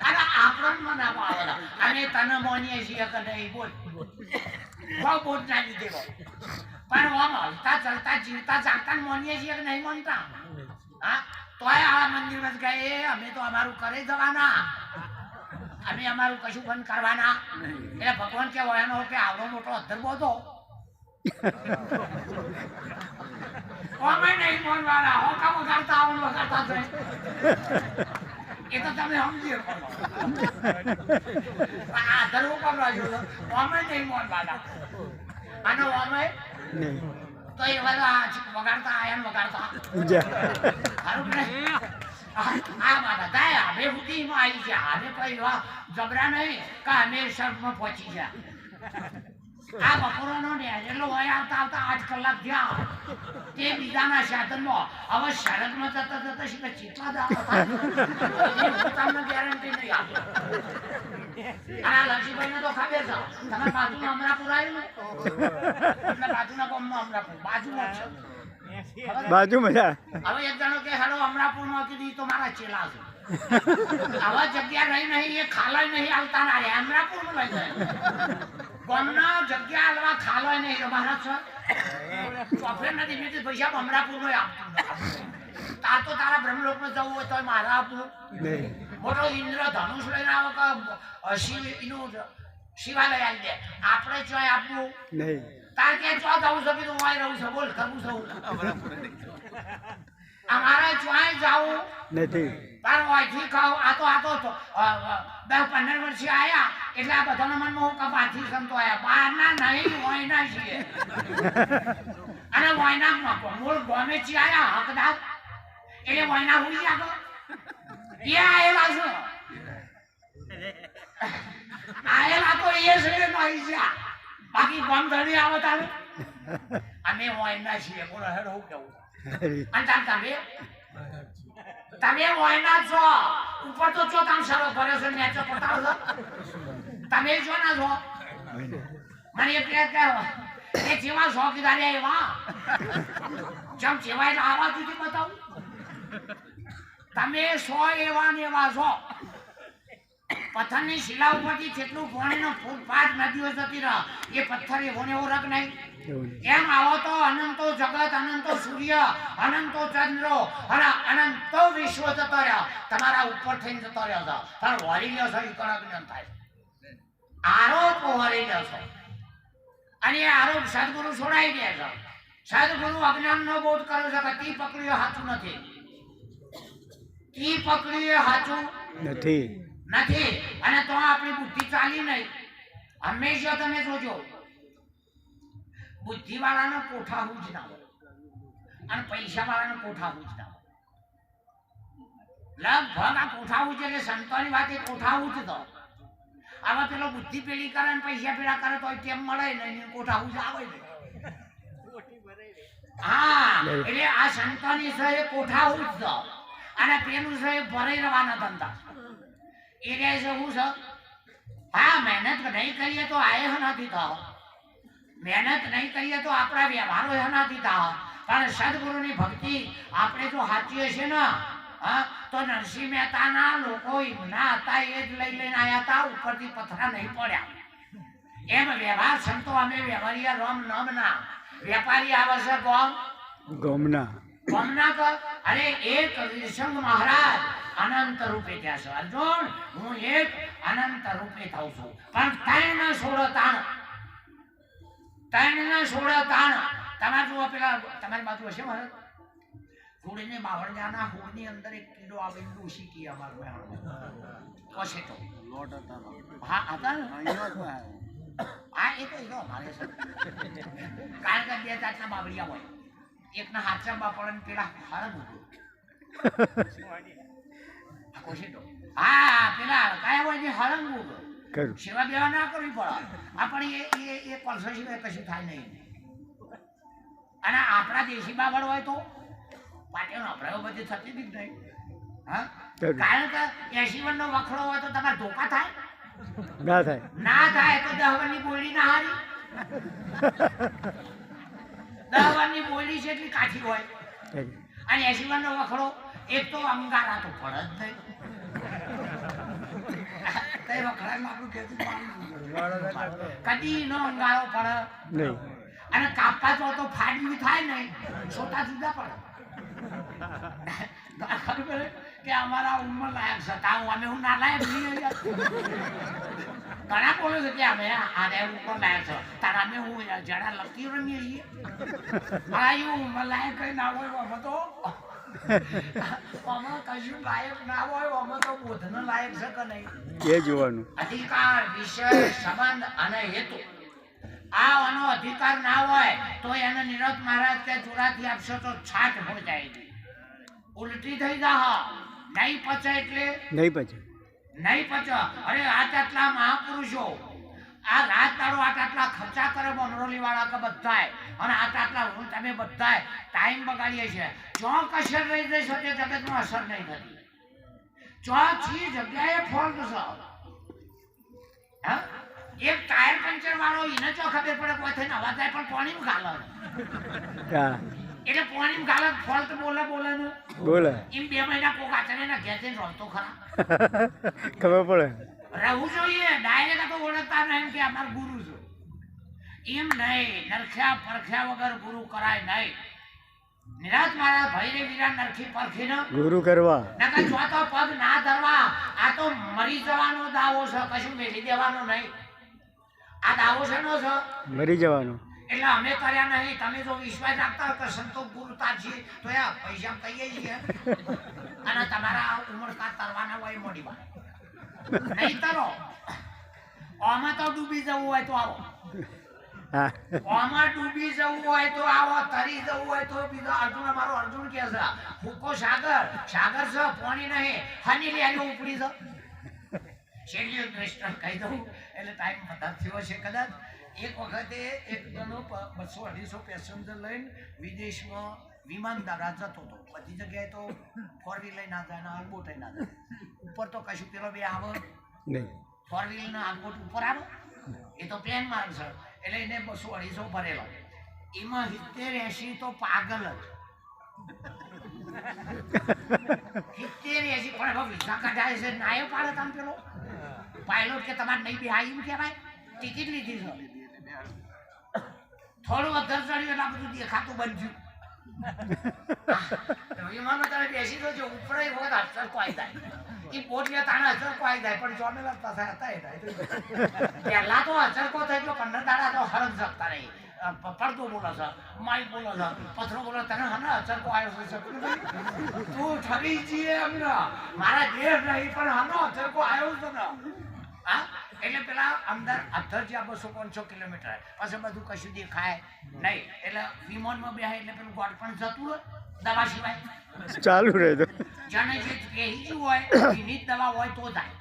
અને આપણ મના બાબો અને તને મોનીએ છીએ કે નહીં બોલ બહુ બોલ ના દીધેલો પણ આમ હલતા ચલતા જીવતા જાગતા મોનીએ છીએ કે નહીં માનતા હા તોય આ મંદિરમાં ગયે અમે તો અમારું કરે જવાના અમે અમારું કશું બંધ કરવાના એટલે ભગવાન કે વયાનો કે આવડો મોટો અધર બોધો અમે નહીં માનવાના હો કામ વગાડતા આવન વગાડતા છે એ તો તમે સમજી આ અધર હું કામ રાખ્યો અમે નહીં માનવાના અને અમે તો એ બધા વગાડતા આયન વગાડતા સારું ને આ બધા અમે સુધીમાં આવી ગયા અમે કઈ જબરા નહીં કે અમે શર્ટમાં પહોંચી ગયા આ બપોરનો ને એટલો હોય આવતા આવતા 8 કલાક થયા તે બીજાના સાધનમાં હવે સડકમાં જતા જતા શીખે ચેટલા તમને ગેરંટી નહીં આપે આ લક્ષ્મીભાઈને તો ખબર છે તમારા બાજુમાં અમરાપુર આવ્યું એટલે બાજુના ગામમાં અમરાપુર બાજુમાં છે બાજુ મજા હવે એક જણો કે હેલો અમરાપુરમાં કીધી તો મારા ચેલા છે આવા જગ્યા રહી નહીં એ ખાલાય નહીં આવતા ના અમરાપુરમાં લઈ જાય ગામના જગ્યા આલવા ખાલાય નહીં મારા છે ચોફેર નથી મેં પૈસા અમરાપુરમાં આપતું તાર તો તારા બ્રહ્મલોકમાં જવું હોય તો મારા આપવું મોટો ઇન્દ્ર ધનુષ લઈને આવે કે શિવ એનું શિવાલય આવી દે આપણે ચોય આપવું નહીં તાર કે ચો જવું છે કીધું હું રહું છું બોલ કરવું છું અમારે ચોય જવું નથી તાર વાયથી ખાવ આ તો 10-15 વર્ષે આયા એટલે આ બધાના મનમાં હું કપાથી સંતો આયા બહારના નહીં વાયના છીએ અને વાયના મૂળ ગમે છે આયા હકદાર એટલે વાયના હુઈ આગળ એ આયેલા છે આયેલા તો એ છે નહીં છે બાકી ગમ ધણી આવે તારે અમે વાયના છીએ બોલો હેડ હું કેવું અને તમે વાયના છો ઉપર તો ચો કામ સારો ભરે છે મેચો પતાવો તમે જો ના છો મને એ કે એ જેવા શોખીદારી એવા જેમ જેવાય આવા સુધી બતાવું તમે 100 એવા ને એવા છો પથ્થરની શિલા ઉપરથી જેટલું પાણીનો ફૂટપાથ નદીઓ જતી રહે એ પથ્થર એવો ને એવો રગ નહીં એમ આવો તો અનંતો જગત અનંતો સૂર્ય અનંતો ચંદ્રો અને અનંતો વિશ્વ જતો રહ્યો તમારા ઉપર થઈને જતો રહ્યો છે તાર વળી લ્યો છો એ કણક જ્ઞાન થાય આરોપ વળી લ્યો છો અને એ આરોપ સદગુરુ છોડાઈ ગયા છે સદગુરુ અજ્ઞાનનો બોધ કર્યો છે કે તી પકડ્યો સાચું નથી તી પકડ્યો સાચું નથી નથી અને તો આપણી બુદ્ધિ ચાલી નહીં હંમેશા તમે જોજો બુદ્ધિ વાળાનો કોઠા હું જ ના હોય અને પૈસા વાળાનો કોઠા હું જ ના હોય લગભગ આ કોઠા હું એટલે સંતોની વાત એ કોઠા હું જ તો આવા પેલો બુદ્ધિ પેલી કરે ને પૈસા પેલા કરે તો કેમ મળે નહીં કોઠા હું આવે ને હા એટલે આ સંતોની છે કોઠા હું જ અને પેલું છે ભરાઈ રહેવાના ધંધા એ રહે છે હું છે હા મહેનત નહીં કરીએ તો આયે નથી થાવ મહેનત નહીં કરીએ તો આપણા વ્યવહારો નથી થાવ પણ સદગુરુની ભક્તિ આપણે જો સાચી હશે ને હા તો નરસિંહ મહેતાના લોકો ના હતા એ જ લઈ લઈને આવ્યા હતા ઉપરથી પથરા નહીં પડ્યા એમ વ્યવહાર સંતો અમે વ્યવહારિયા રોમ નમના વેપારી આવે છે ગોમના અરે એક વિરસંગ મહારાજ અનંત રૂપે ત્યાં છે અર્જુન હું એક અનંત રૂપે થાઉં છું પણ ત્રણ સોળ તાણ તમારે જુઓ પેલા તમારી બાજુ હશે મહારાજ હોળીને બાવળજાના હોળની અંદર એક કીડો આવીને ડોસી કી અમારું કશે તો હા હતા ને હા એ તો અમારે છે કારણ કે બે જાતના બાવળિયા હોય એકના હાથમાં બાપડ પેલા હળંગ કશે તો હા પેલા કયા હોય ને હળંગ સેવા બેવા ના કરવી પડે આપણે એ પલસો સિવાય કશું થાય નહીં અને આપણા દેશી બાવળ હોય તો પાટીનો અભરાયો બધી થતી જ નહીં હા કારણ કે 80 વર્ષનો વખડો હોય તો તમારે ધોકા થાય ના થાય તો 10 વર્ષની બોયડી ના હારી 10 વર્ષની બોયડી છે એટલી કાઠી હોય અને 80 વર્ષનો વખડો એક તો અંગારા તો પડે જ નહીં કઈ વખડામાં આપણું કહેતું કદી નો અંગારો પડે નહીં અને કાપા તો ફાડવી થાય નહીં છોટા જુદા પડે કે અમારા ઉંમર લાયક છતાં અમે હું ના લાયક નહીં ઘણા બોલે છે કે અમે આને ઉંમર લાયક છે તારા અમે હું જરા લકી રમીએ છીએ આ એવું ઉંમર લાયક કઈ ના હોય અમે તો અમે કશું લાયક ના હોય અમે તો બોધનો લાયક છે કે નહીં એ જોવાનું અધિકાર વિષય સંબંધ અને હેતુ આનો અધિકાર ના હોય તો એને નિરત મહારાજ કે જોરાથી આપશો તો છાટ હો જાય ઉલટી થઈ જા નહીં પચે એટલે નહીં પચે અરે આટલા મહાપુરુષો આ રાત દાડો આટલા ખર્ચા કરે અમરોલી વાળા કે બધાય અને આટલા તમે બધાય ટાઈમ બગાડીએ છે ચોક અસર રહી જઈ શકે જગતમાં અસર નહીં થતી ચોથી જગ્યાએ ફોલ્ટ છે હા એક ટાયર પંચર વાળો એને ચો ખબર પડે કોઈ થઈને અવાજ થાય પણ પાણી ગાલે એટલે પાણી ગાલે ફોલ્ટ બોલે એમ 2 મહિના કોક આચરે ના ઘેર જઈને રમતો ખરા ખબર પડે રહેવું જોઈએ ડાયરેક્ટ તો ઓળખતા નહીં કે અમાર ગુરુ છો એમ નહીં નરખ્યા પરખ્યા વગર ગુરુ કરાય નહીં નિરાત મારા ભૈરે વીરા નરખી પરખીને ગુરુ કરવા નકર જો તો પગ ના ધરવા આ તો મરી જવાનો દાવો છે કશું મેલી દેવાનો નહીં આ દાવો છે નો છે મરી જવાનો એટલે અમે કર્યા નહીં તમે જો વિશ્વાસ રાખતા હોય કે સંતો ગુરુતા છે તો એ પૈસા કહીએ છીએ અને તમારા ઉમળકા તરવાના હોય મોડી વાત નહીં તરો આમાં તો ડૂબી જવું હોય તો આવો આમાં ડૂબી જવું હોય તો આવો તરી જવું હોય તો બીજો અર્જુન અમારો અર્જુન કે છે હુકો સાગર છે પાણી નહીં હની લે ઉપડી છે છેલ્લી દ્રષ્ટાંત કહી દઉં એટલે ટાઈમ બધા થયો છે કદાચ એક વખતે એક જણો 200-250 પેસેન્જર લઈને વિદેશમાં વિમાન દ્વારા જતો હતો બધી જગ્યાએ તો 4 વ્હીલ ના જાય ને બોટ ના જાય ઉપર તો કશું પેલો બે આવે નહીં 4 વ્હીલ ના આગોટ ઉપર આવે એ તો પ્લેન માર્ગ છે એટલે એને 200-250 ભરેલો એમાં 70-80 તો પાગલ જ 70-80 પણ વિઝા કઢાય છે નાયો પાડે તમે પેલો પાયલોટ કે તમારે નહીં બેહાય એમ કહેવાય ટિકિટ લીધી છે થોડું અધર ચડ્યું એટલે બધું દેખાતું બનજ્યું વિમાનમાં તમે બેસી દો છો ઉપર વખત અસર કોઈ જાય એ બોટ લે તાણે અસર કોઈ જાય પણ ચોમેલા પાસે હતા એ પહેલા તો અસર કો થઈ ગયો 15 દાડા તો હરમ શકતા નહીં પડતો બોલો છે માઇક બોલો છે પથરો બોલો તને હને અસર કો આવ્યો હોય શકતું તું ઠરી જઈએ અમને મારા દેહ નહીં પણ હનો અસર કો આવ્યો છે ને હા એટલે પેલા અંદર અધર જ્યાં 200-500 કિલોમીટર પછી બધું કશું દેખાય નહીં એટલે વિમાનમાં બેહાય એટલે પેલું ગોળ પણ જતું હોય દવા સિવાય ચાલુ રહે તો જાણે જે પહેરી ગયું હોય એની જ દવા હોય તો જાય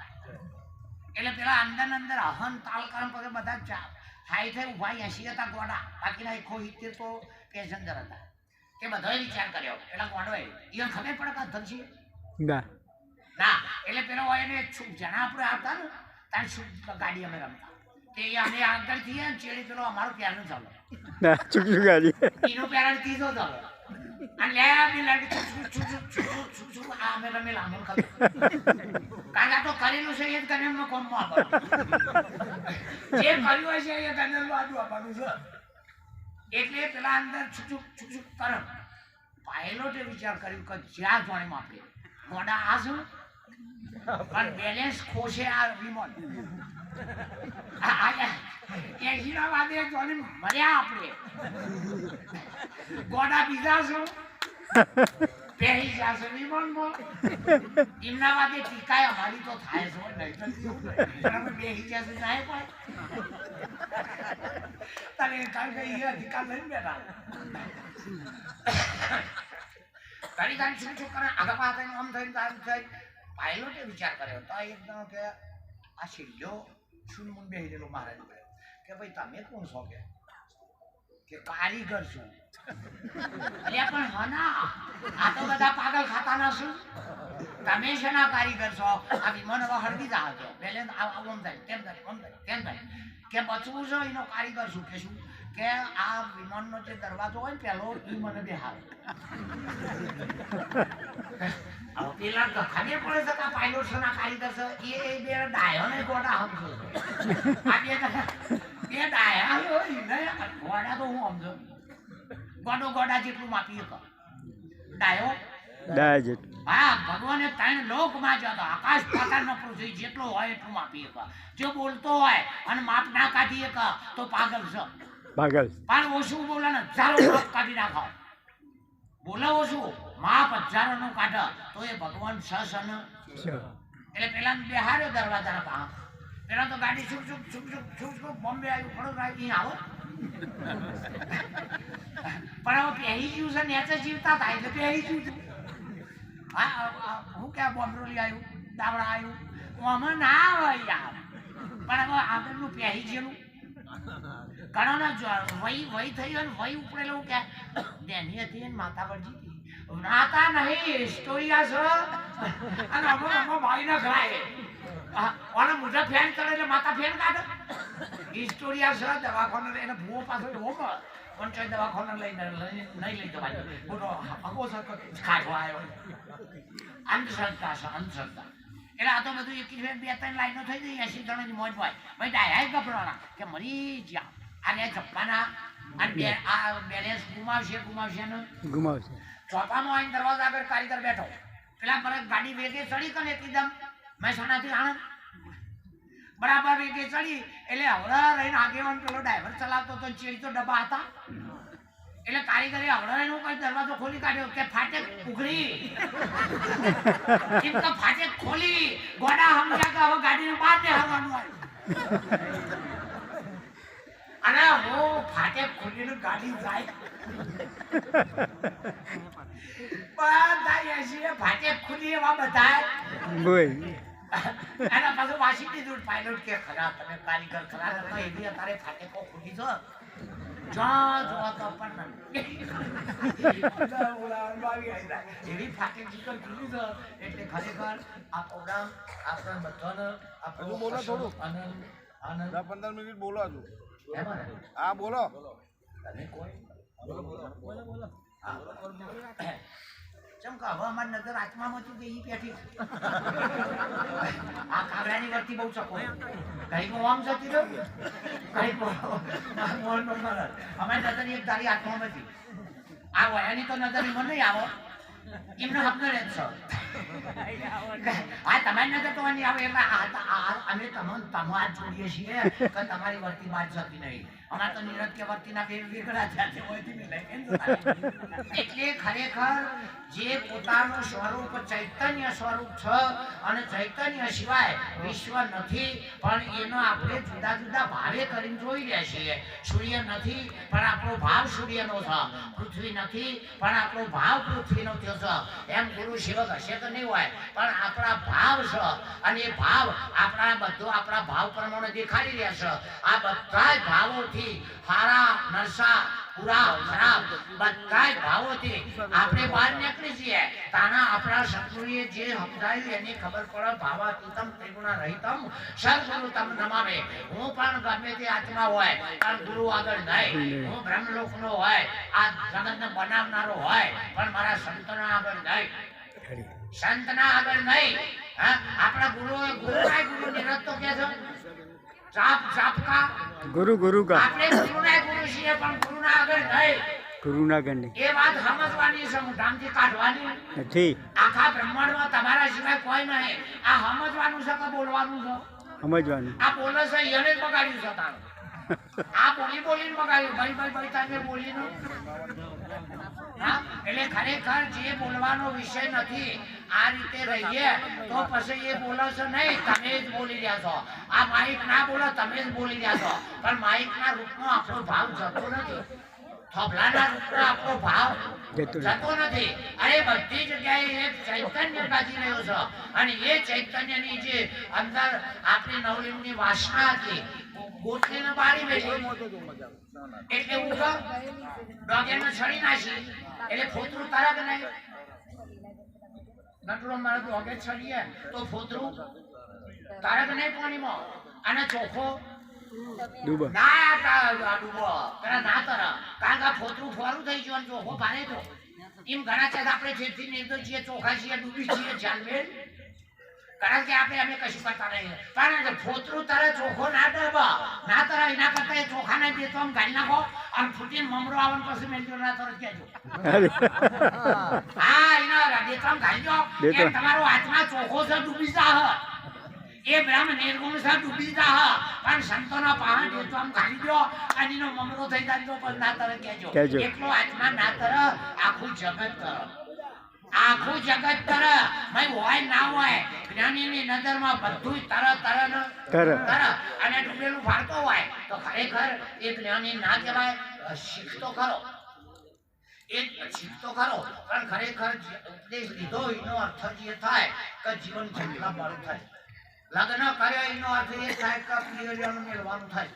એટલે પેલા અંદર અહન તાલકામ પગે બધા થાય થઈ ઉભા 80 હતા ગોડા, બાકીના 170 તો પેસેન્જર હતા. તે બધાએ વિચાર કર્યો પેલા ગોડોએ ઈવન ખબર પડે કે ધનસી ના ના એટલે પેલો હોય ને જણા આપણે આવતા ને તાર ગાડી અમે રમતા તે અમે આગળ થઈએ ને ચેડી પેલો અમારો પ્યારનું ચાલો ના ચૂક્યું ગાડી એનો પ્યાર ત્રીજો ચાલો અને લે બી લાગે છુક આ અમે રમેલા અમલ ખાતું કારણ આ તો કરેલું છે એ જ ગણેલમાં કોમમાં આપવાનું જે કર્યું હોય છે એ ગણેલમાં આદું આપવાનું છે. એટલે પેલા અંદર છુક તરફ પાયલોટે વિચાર કર્યું કે જ્યાં જોણે આપે મોડા આ શું પણ બેલેન્સ ખોશે આ વિમાન એસીના વાદે જોને મર્યા આપણે ગોડા બીજા શું પહેરી જશે વિમાનમાં એમના વાદે ટીકાય અમારી તો થાય છે નહીં બેસી જશે જાય પણ તારે કારણ કે એ અધિકાર લઈને બેઠા ઘણી ગાડી શું કરે આગળ પાછળ આમ થઈને થઈ પાયલોટે વિચાર કર્યો તો એકદમ કે આ શીલ્યો શુનમુન બેહી રહેલો મહારાજ કે ભાઈ તમે કોણ છો કે કારીગર છું. અલ્યા પણ હના આ તો બધા પાગલ ખાતાના છું. તમે શેના કારીગર છો? આ વિમાન હવે હળવી જાવ છો બેલેન્સ આમ થાય તેમ થાય કે બચવું છે એનો કારીગર છું કે શું કે આ વિમાનનો જે દરવાજો હોય ને પેલો એ મને બેહાર પેલા ખબર પડે છે કે પાયલોટ છે ના કારીગર છે એ બે ડાયો ને ગોડા સમજો આ બે ડાયા ગોડા તો હું સમજો ગોડા જેટલું માપી શકો ડાયો હા ભગવાને 3 લોકમાં જ હતો આકાશ પાતાળનો પૃથ્વી જેટલો હોય એટલું માપી શકો. જો બોલતો હોય અને માપ ના કાઢી શકે તો પાગલ છે પણ ઓછું બોલે ને 1000 માપ કાઢી નાખો બોલે ઓછું માપ 1000 નું કાઢે તો એ ભગવાન સસ અને એટલે પેલા બેહાર્યો દરવાજાના પા પેલા તો ગાડી છૂક બોમ્બે આવ્યું વડોદરા અહીં આવો પણ હવે પહેરી ગયું છે નેચે જીવતા થાય એટલે પહેરી ગયું છું. હા હું ક્યાં બોમ્બરોલી આવ્યું દાવડા આવ્યું આમાં ના આવે યાર પણ હવે આગળનું પહેરી ગયેલું ઘણોના વહી થઈ હોય ને વહી ઉપડેલું કે બેની હતી ને માતા પર જીતી નાતા નહીં હિસ્ટોરિયા છે અને અમે ભાઈ ના ખરાય ઓને મુઢા ફેન કરે એટલે માતા ફેન કાઢે હિસ્ટોરિયા છે દવાખાને એને ભૂવો પાછો એવો પંચાયત દવાખાને લઈને નહીં લઈ જવાય મોટો અગો ખાટવા આવ્યો અંધશ્રદ્ધા છે અંધશ્રદ્ધા. એટલે આ તો બધું 2-3 લાઈનો થઈ ગઈ 80 જણાની મોજ હોય ભાઈ ડાયા ગભરાણા કે મરી જ્યાં આને જપ્પાના અને આ બેલેન્સ ગુમાવશે ને ચોપામાં આવીને દરવાજા આગળ કારીગર બેઠો પેલા પર ગાડી વેગે ચડી કે એકદમ મહેસાણાથી આણંદ બરાબર વેગે ચડી એટલે હવડા રહીને આગેવાન પેલો ડ્રાઈવર ચલાવતો તો ચેડી તો ડબ્બા હતા એટલે કારીગરે હવડા રહીને કઈ દરવાજો ખોલી કાઢ્યો કે ફાટક ઉઘડી એમ તો ફાટક ખોલી ગોડા સમજ્યા કે હવે ગાડીને બહાર દેવાનું આવ્યું અને હું ફાટક ખોલીને ગાડી જાય બધા ફાટક ખુલી એવા બધા એના પાછું વાસી દીધું પાયલોટ કે ખરા તમે કારીગર ખરા હતા એવી અત્યારે ફાટેકો ખુલી છો જોવા તો પણ એવી ફાટેક જીકર ખુલી છે એટલે ખરેખર આ પ્રોગ્રામ આપણા બધાને આપણું બોલો થોડું આનંદ 15 મિનિટ બોલો હજુ એમાં હા બોલો તમે કોઈ બોલો ચમકા હવે અમારી નજર આત્મામાં છું કે ઈ પેઠી આ કાગડાની વર્તી બહુ ચકો કઈ આમ જતી રહ્યો કઈ અમારી નજર એક તારી આત્મામાં હતી આ વયાની તો નજર એમાં નહીં આવો એમનો હક રહે છે આ તમારી નજર તો નહીં આવે એટલે અમે તમારે જોડીએ છીએ કે તમારી વર્તી બાદ જતી નહીં અમાર તો નિરત કે વર્તીના બે વેગળા જાતે હોયથી મિલે કેમ તો એટલે ખરેખર જે પોતાનું સ્વરૂપ ચૈતન્ય સ્વરૂપ છે અને ચૈતન્ય સિવાય વિશ્વ નથી પણ એનો આપણે જુદા જુદા ભાવે કરીને જોઈ રહ્યા છીએ. સૂર્ય નથી પણ આપણો ભાવ સૂર્યનો છે, પૃથ્વી નથી પણ આપણો ભાવ પૃથ્વીનો થયો છે. એમ ગુરુ સેવક હશે તો નહીં હોય પણ આપણા ભાવ છે અને એ ભાવ આપણા બધો આપણા ભાવ પ્રમાણે દેખાડી રહ્યા છે. આ બધા ભાવોથી હારા નરસા પૂરા ખરાબ બધા ભાવોથી આપણે બહાર નીકળી છીએ. તાના આપણા સદગુરુએ જે સમજાયું એની ખબર પડે. ભાવાતીતમ ત્રિગુણ રહિતમ સદગુરુ તમ નમામે. હું પણ ગમે તે આત્મા હોય પણ ગુરુ આગળ નહીં. હું બ્રહ્મલોકનો હોય, આ જગતને બનાવનારો હોય પણ મારા સંતના આગળ નહીં, સંતના આગળ નહીં. આપણા ગુરુ નિરત તો કે છે ચાપ કા ગુરુ ગુરુ કા આપણે ગુરુના ગુરુ છીએ પણ ગુરુના આગળ નહીં. ગુરુના ગણને એ વાત સમજવાની છે, મોઢામાંથી કાઢવાની નથી. આખા બ્રહ્માંડમાં તમારા સિવાય કોઈ નહીં. આ સમજવાનું છે કે બોલવાનું છે? સમજવાનું. આ બોલે છે એને જ બગાડ્યું છે તારું. આ બોલીને બગાડ્યું. ભાઈ તારે બોલીને એટલે ખરેખર જે બોલવાનો વિષય નથી. આ રીતે રહીએ તો પછી એ બોલો છો નહીં, તમે જ બોલી રહ્યા છો. આ માઇક ના બોલો, તમે જ બોલી રહ્યા છો. પણ માઇક ના રૂપનો આપણો ભાવ જતો નથી, થબલાના રૂપનો આપણો ભાવ જતો નથી. અરે બધી જગ્યાએ એક ચૈતન્ય ગાજી રહ્યો છે અને એ ચૈતન્યની જે અંદર આપણી નવલિંગની વાસના હતી ગોઠવીને બાળી બેઠી એટલે ઉઠો ડોગેને છડી નાખી એટલે ફોતરું તરક નહીં. નટલો મારે ડોગે છડીએ તો ફોતરું તરક નહીં પાણીમાં અને ચોખ્ખો ડૂબો ના ડૂબો પેલા ના તર કારણ કે ફોતરું ફોરું થઈ ગયું અને ચોખ્ખો પારે તો એમ ઘણા છે આપણે જેથી નિર્દોષ છીએ, ચોખ્ખા છીએ, ડૂબી છીએ જાનવેલ. કારણ કે આપણે અમે કશું કરતા નહીં પણ ફોતરું તારે ચોખ્ખો ના ડબ ના તારા એના કરતા એ ચોખા ના દે તો આમ ગાડી નાખો અને ફૂટીને મમરો આવે પછી મેલજો ના તરત કહેજો. હા એના દે તો આમ ગાડી દો એમ તમારો આત્મા ચોખ્ખો છે ડૂબી જા. એ બ્રહ્મ નિર્ગુણ છે ડૂબી જા પણ સંતોના પહાડ દે તો આમ ગાડી દો અને એનો મમરો થઈ જાય તો પણ ના તરત કહેજો. એટલો આત્મા ના તર આખું જગત તર આખું જગત તર હોય ના હોય જ્ઞાનીની નજરમાં બધું તર અને ડૂબેલું ફાળતો હોય તો ખરેખર એ જ્ઞાની ના કહેવાય. શીખતો ખરો એ શીખતો ખરો પણ ખરેખર ઉપદેશ લીધો એનો અર્થ જે થાય કે જીવન જેટલા બળ થાય. લગ્ન કર્યો એનો અર્થ એ થાય કે પ્રિયજન મેળવાનું થાય.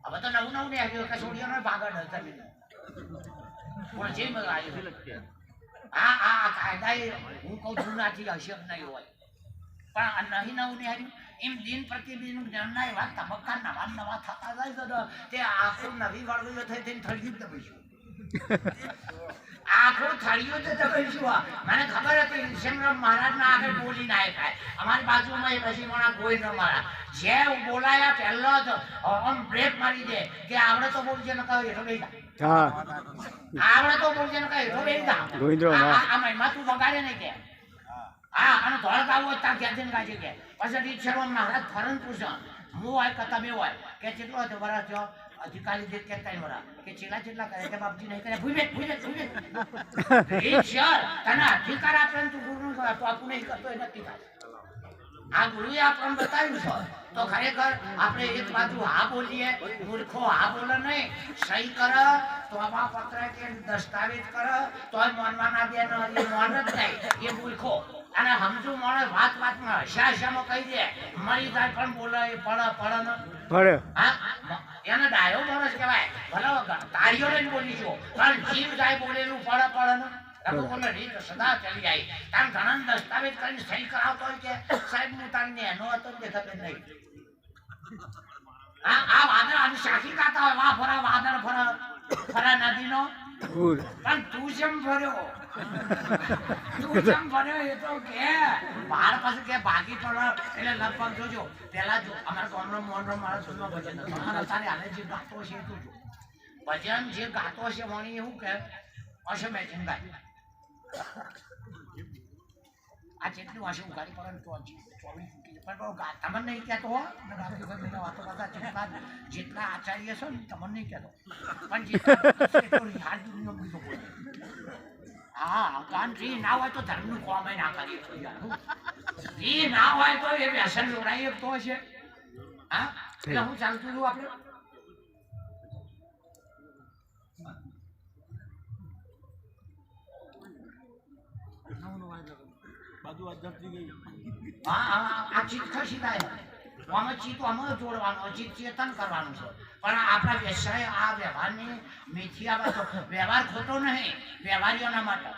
હવે તો નવું ને આવ્યું કે છોડીઓનો ભાગડ હતા પણ જે મજા આવ્યું. આ કાયદા હું કહું છું નથી હશે નહીં હોય પણ નહીં નવું ને હાર્યું એમ દિન પ્રતિદિન જ્ઞાનના એવા તબક્કા નવા થતા જાય તો તે આખું નવી વળવું થઈ થઈને થળિયું જ દબાઈશું. આખું થળિયું જ દબાઈશું. મને ખબર હતી શેમરામ મહારાજના આગળ બોલી ના થાય. અમારી બાજુમાં એ પછી મને કોઈ ન મારા જે બોલાયા પહેલો જ આમ બ્રેક મારી દે કે આવડે તો બોલજે ને કહ્યું એટલો બેસા આવડે તો બોલજે ને કહ્યું એટલો બેસા આ મહિમા તું બગાડે નહીં કે હા અને ધોળક આવું ત્યાં ક્યાંથી ગાજે કે પછી શર્મા મહારાજ ફરન પૂછો હું હોય કે તમે હોય કે કેટલો હતો વરસ થયો અધિકારી જે કે ત્રણ વરા કે ચેલા કરે કે બાપજી નહીં કરે ભૂલે તને અધિકાર આપે તું ગુરુ તો આપું નહીં કરતો એ નથી થાય. આ ગુરુએ આપણને બતાવ્યું છે તો ખરેખર આપણે એક બાજુ હા બોલીએ મૂર્ખો હા બોલે નહીં સહી કરે તો આમાં પત્ર કે દસ્તાવેજ કરે તો માનવાના દે એ માન જ નહીં એ મૂર્ખો. અને સમજુ માણસ વાતમાં હસ્યામાં કહી દે મરી જાય પણ બોલે એ પડે ને હા એને ડાયો માણસ કહેવાય. ભલે તાળીઓ લઈને બોલીશું પણ જીવ જાય બોલેલું પડે ને બોલે રીત સદા ચલી જાય. કારણ ઘણા દસ્તાવેજ કરીને સહી કરાવતો હોય કે સાહેબ હું તારીને એનો હતો દેખાતો નહીં. આ વાદળ આની સાખી કાતા હોય વાહ ફરા વાદળ ફરા નદીનો પણ તું જેમ ફર્યો એ તો કે બહાર પછી કે ભાગી પડે એટલે લગભગ જોજો પેલા જો અમારા ગામનો મોહનનો મારા સુનો ભજન તારે હાલે જે ગાતો છે તું જો ભજન જે ગાતો છે વણી એવું કે અશે મેં ચિંતા આ જેટલું હશે ઉઘાડી પડે તો 24 પણ બહુ તમને નહીં કહેતો હો વાતો કરતા જેટલા આચાર્ય છો ને તમને નહીં કહેતો પણ હા કારણ જી ના હોય તો ધર્મનું કોમ ના કરીએ જી ના હોય તો એ વ્યસન જોડાઈ તો હશે હા એટલે હું ચાલતું છું આપણે આ ચિત્ત ખસી થાય આમાં ચિત્ત આમાં જોડવાનું ચિત્ત ચેતન કરવાનું છે પણ આપણા વ્યવસાય આ વ્યવહારની મિથ્યા વ્યવહાર ખોટો નહીં વ્યવહારીઓના માટે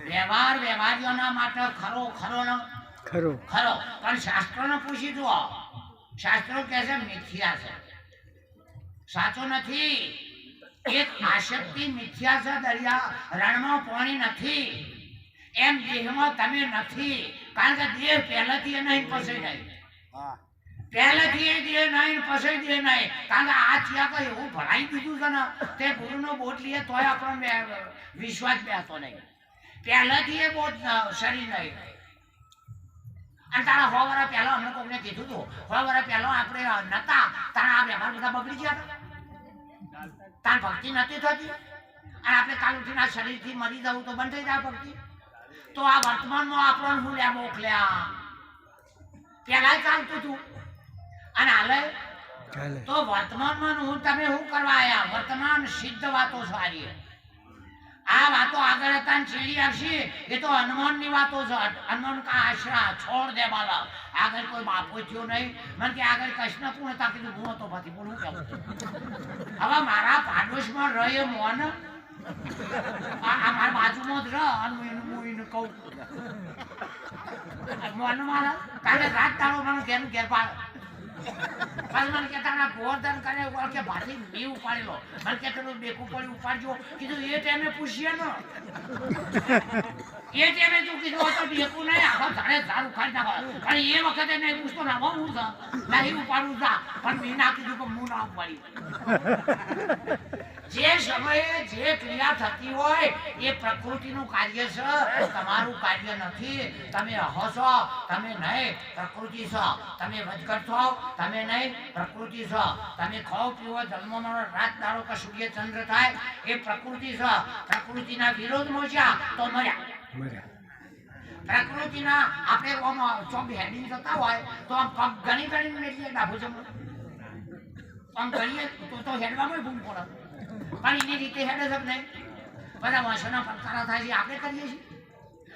વ્યવહારીઓના માટે ખરો ખરો પણ શાસ્ત્રોને પૂછી જુઓ શાસ્ત્રો કહે છે મિથ્યા છે સાચો નથી એક આશક્તિ મિથ્યા છે દરિયા રણમાં પાણી નથી એમ દેહમાં તમે નથી કારણ કે દેહ પહેલાથી નહીં ફસાઈ નહીં પહેલાથી એ દેહ નહીં ફસાઈ દેહ નહીં કારણ કે આ થયા તો એવું ભણાઈ દીધું છે ને તે ગુરુનો બોટ લઈએ તોય આપણો વિશ્વાસ બેસતો નહીં પહેલાથી એ બોટ શરીર નહીં અને તારા 100 વર્ષ પહેલા અમને કોઈને કીધું હતું 100 વર્ષ પહેલા આપણે નતા તારા આ વ્યવહાર બધા બગડી ગયા તાર ભક્તિ નથી થતી અને આપણે કાલ ઉઠીને આ શરીરથી મરી જવું તો બંધ થઈ જાય ભક્તિ તો આ વર્તમાનમાં આપણને હું લે મોકલ્યા પેલા ચાલતું હતું અને હાલે તો વર્તમાનમાં હું તમે શું કરવા આવ્યા વર્તમાન સિદ્ધ વાતો સારી આ વાતો આગળ હતા ચીડી આવશે એ તો હનુમાનની વાતો છે હનુમાન કા આશરા છોડ દે બાલા આગળ કોઈ બાપો થયો નહીં મને કે આગળ કૃષ્ણ પૂર્ણ હતા કીધું હું હતો પછી બોલું કેમ હવે મારા પાડોશમાં રહે મોન મારા બાજુમાં જ રહ અને હું એને કહું મોન મારા કાલે રાત તારો મને ઘેર પાડ પછી મને કે તારા ગોવર્ધન કરે કે ભાતી મેં ઉપાડેલો મને કે પેલું બેકું પડી ઉપાડજો કીધું એ ટાઈમે પૂછીએ ને એ ટાઈમે તું કીધું તો બેકું નહીં આખો ઝાડે ઝાડ ઉખાડી નાખો અને એ વખતે નહીં પૂછતો ના હું છે નહીં ઉપાડું જા પણ મેં ના કીધું કે હું ના ઉપાડી જે સમયે જે ક્રિયા થતી હોય એ પ્રકૃતિનું કાર્ય છે તમારું કાર્ય નથી તમે હસો તમે નહીં પ્રકૃતિ છો તમે વચકટ છો તમે નહીં પ્રકૃતિ છો તમે ખાઓ પીવો જન્મનો રાત દાડો કે સૂર્ય ચંદ્ર થાય એ પ્રકૃતિ છે પ્રકૃતિના વિરોધમાં છે તો મર્યા પ્રકૃતિના આપણે ચોક હેડિંગ થતા હોય તો આમ પગ ઘણી એટલે ડાબુ છે આમ ઘણીએ તો હેડવામાં ભૂલ પડે પણ એની રીતે હેડે છે નહીં બધા વાસણના પ્રકારો થાય છે આપણે કરીએ છીએ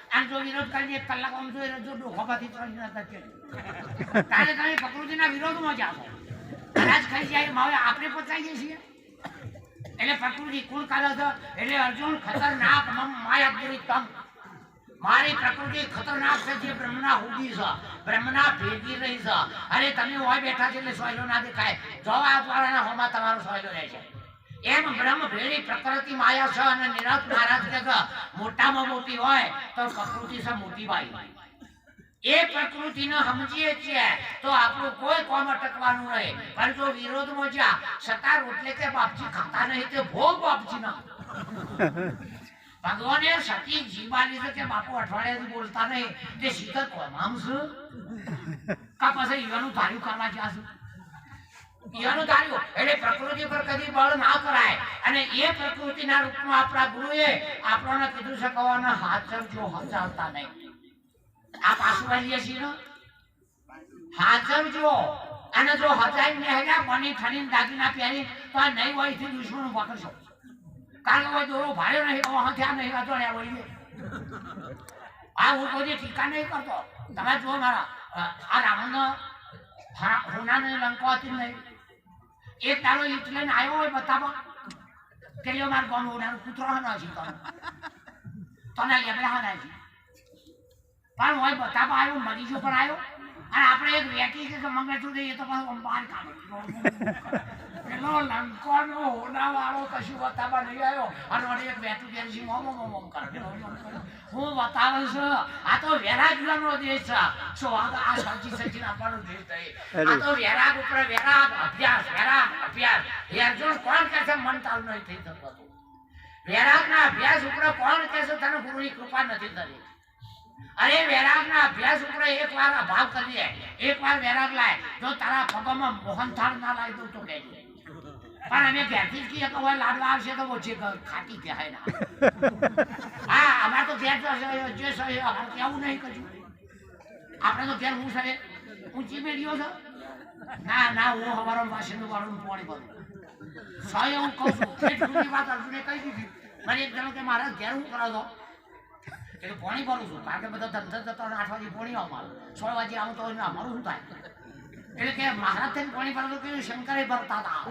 આમ જો વિરોધ કરીને 1 કલાક આમ જો ડોખામાંથી 3 તારે તમે પ્રકૃતિના વિરોધમાં જાઓ કદાચ ખાઈ જાય માવે આપણે પચાવીએ છીએ એટલે પ્રકૃતિ કુલ કાલે છે એટલે અર્જુન ખતરનાક માયાગીરી તમ મારી પ્રકૃતિ ખતરનાક છે જે બ્રહ્મના હુડી છે બ્રહ્મના ભેગી રહી છે અરે તમે હોય બેઠા છે એટલે સોયલો ના દેખાય જવા દ્વારાના હોમાં તમારો સોયલો રહે છે એમ બ્રહ્મ ભેળી પ્રકૃતિ માયા છે અને નિરત મહારાજ કે મોટામાં મોટી હોય તો પ્રકૃતિ છે મોટી બાઈ એ પ્રકૃતિને સમજીએ છીએ તો આપણું કોઈ કોમ અટકવાનું રહે પણ જો વિરોધમાં જ્યાં સતા રોટલે કે બાપજી ખાતા નહીં તે ભોગ બાપજી ના ભગવાને સતી જીવાલી છે કે બાપુ અઠવાડિયાથી બોલતા નહીં તે શીખર કોમામ છે કા પછી ઈવાનું ધાર્યું કરવા જ્યાં છે ઈવાનું ધાર્યું એટલે પ્રકૃતિ પર કદી બળ ના કરાય અને એ પ્રકૃતિના રૂપમાં આપણા ગુરુએ આપણને કીધું છે કવાના હાથ ચમચો હચાવતા નહીં આ પાછું વાળીએ છીએ હાથ ચમચો અને જો હચાઈ ને હેડ્યા બની ઠણીને દાગીના પહેરી તો આ નહીં હોય થી દુશ્મનો પકડશો કારણ કે દોરો ભાડ્યો નહીં હથ્યા નહીં અજોડ્યા વળીએ આ હું કોઈ ટીકા નહીં કરતો તમે જો મારા આ રાવણનો હોનાને લંકા હતી નહીં એક તારો ઈટ લઈને આવ્યો હોય બતાવવા કે લ્યો માર ગામ હોનાનો કૂતરો હના છે તને લેબડા હના છે પણ હોય બતાવવા આવ્યો મરીજો પણ આવ્યો અને આપણે એક વેકી કે મંગળસૂત્ર એ તો પાછું બહાર કાઢે પેલો લંકાનો હોનાવાળો કશું બતાવવા નહીં આવ્યો અને વળી એક વેતું પહેરી મોમ કરે હું બતાવું છું આ તો વેરાગનો દેશ છે શું આ સચી આપવાનો દેશ થાય આ તો વેરાગ ઉપર વેરાગ અભ્યાસ એ અર્જુન કોણ કહે છે મન તાલ નહીં થઈ શકતું વેરાગના અભ્યાસ ઉપર કોણ કહે છે તને ગુરુની કૃપા નથી કરી અરે વૈરાગના અભ્યાસ ઉપર એકવાર અભાવ કરીએ, એકવાર વૈરાગ લાય. જો તારા પગમાં મોહનથાળ ના લાવી દઉં તો કહેજો. પણ અમે ઘેરથી જ કહીએ કે હવે લાડવા આવશે તો ઓછી ખાટી કહેવાય ના. હા, અમારે તો ઘેર જે કેવું નહીં કશું. આપણે તો ઘેર હું સાહેબ ઊંચી મેળ્યો છો. ના ના, હું અમારો વાસણનું વાળું પાણી ભરું. સાહેબ હું કહું છું, કેટલી વાત અર્જુને કહી દીધી. મને એક જણો કે મારા ઘેર હું કરો છો એટલે પાણી ભરું છું. કારણ કે બધા ધંધો જતો 8 વાગે પાણી આવું, 16 વાગે આવું તો અમારું શું થાય. એટલે કે મહારાજ થઈને પાણી ભરતું કે શંકરે ભરતા હતા.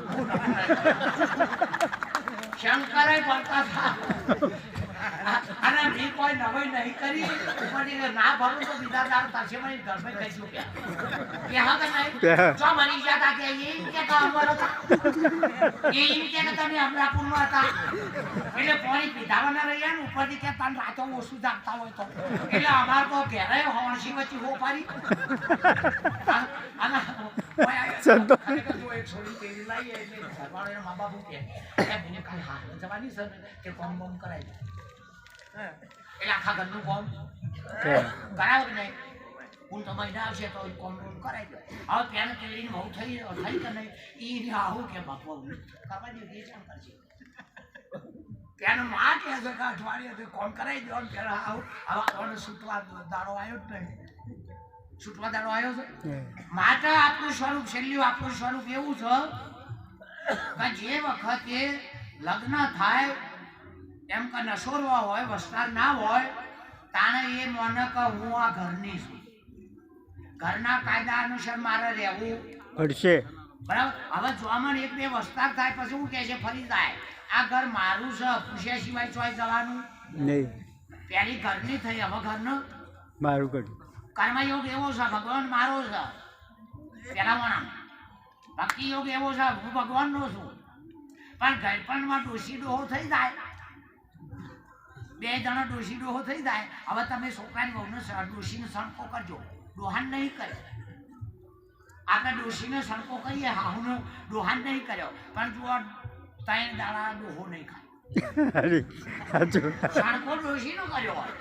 શંકરે ભરતા હતા. અને મેં કોઈ નવાઈ નહીં કરી. ઉપરથી ના ભરું તો બીજા દાળ થશે. મને ઘરમાં કહીશું કે હા કે નહીં જો મરી ગયા હતા કે એમ કે અમારો હતા એમ કે તમે અમરાપુરમાં હતા એટલે પાણી પીધાવાના રહ્યા ને ઉપરથી કે તને રાતો ઓછું જાગતા હોય તો એટલે અમારે તો ઘેરે હોણસી વચ્ચે હો પાડી અને એક છોડી તેરી લાવીએ એટલે ઘરવાળાના મા બાપ કે મને કાલે હાથ જવાની સર કે કોમ બોમ કરાવી એટલે આખા ઘરનું કોમ કરાવ કે નહીં. હું તો મહિના આવશે તો કોમ કરાવી દો. હવે પેન કેળીને બહુ થઈ કે નહીં એ આવું કે બાપુ કરવા દે એ કામ કરશે. પેન માં કે છે કે અઠવાડિયે કોમ કરાવી દો. પેલા આવું છૂટવા દાડો આવ્યો જ નહીં. છૂટવા દાડો આવ્યો છે માટે આપણું સ્વરૂપ છેલ્લું આપણું સ્વરૂપ એવું છે કે જે વખતે લગ્ન થાય એમ કે નશોરવા હોય, વસ્તાર ના હોય, તાણે એ મને કે હું આ ઘરની છું. ઘરના કાયદા અનુસાર મારે રહેવું પડશે. બરાબર. હવે જોવામાં 1-2 વસ્તાર થાય પછી હું કહે છે ફરી જાય આ ઘર મારું છે. પૂછ્યા સિવાય ચોય જવાનું નહીં. પેલી ઘરની થઈ, હવે ઘરનું મારું કર્યું. કર્મયોગ એવો છે ભગવાન મારો છે. પેલા વણામ ભક્તિ યોગ એવો છે હું ભગવાનનો છું. પણ ગળપણમાં ડોશી ડોહો થઈ જાય, 2 જણા ડોશી ડોહો થઈ જાય. હવે તમે છોકરાની વહુને ડોશીને સણકો કરજો, ડોહાન નહીં કરે. આપણે ડોશીને સણકો કરીએ, હાહુનો ડોહાન નહીં કર્યો. પણ જો 3 દાડા ડોહો નહીં ખાય. સણકો ડોશીનો કર્યો હોય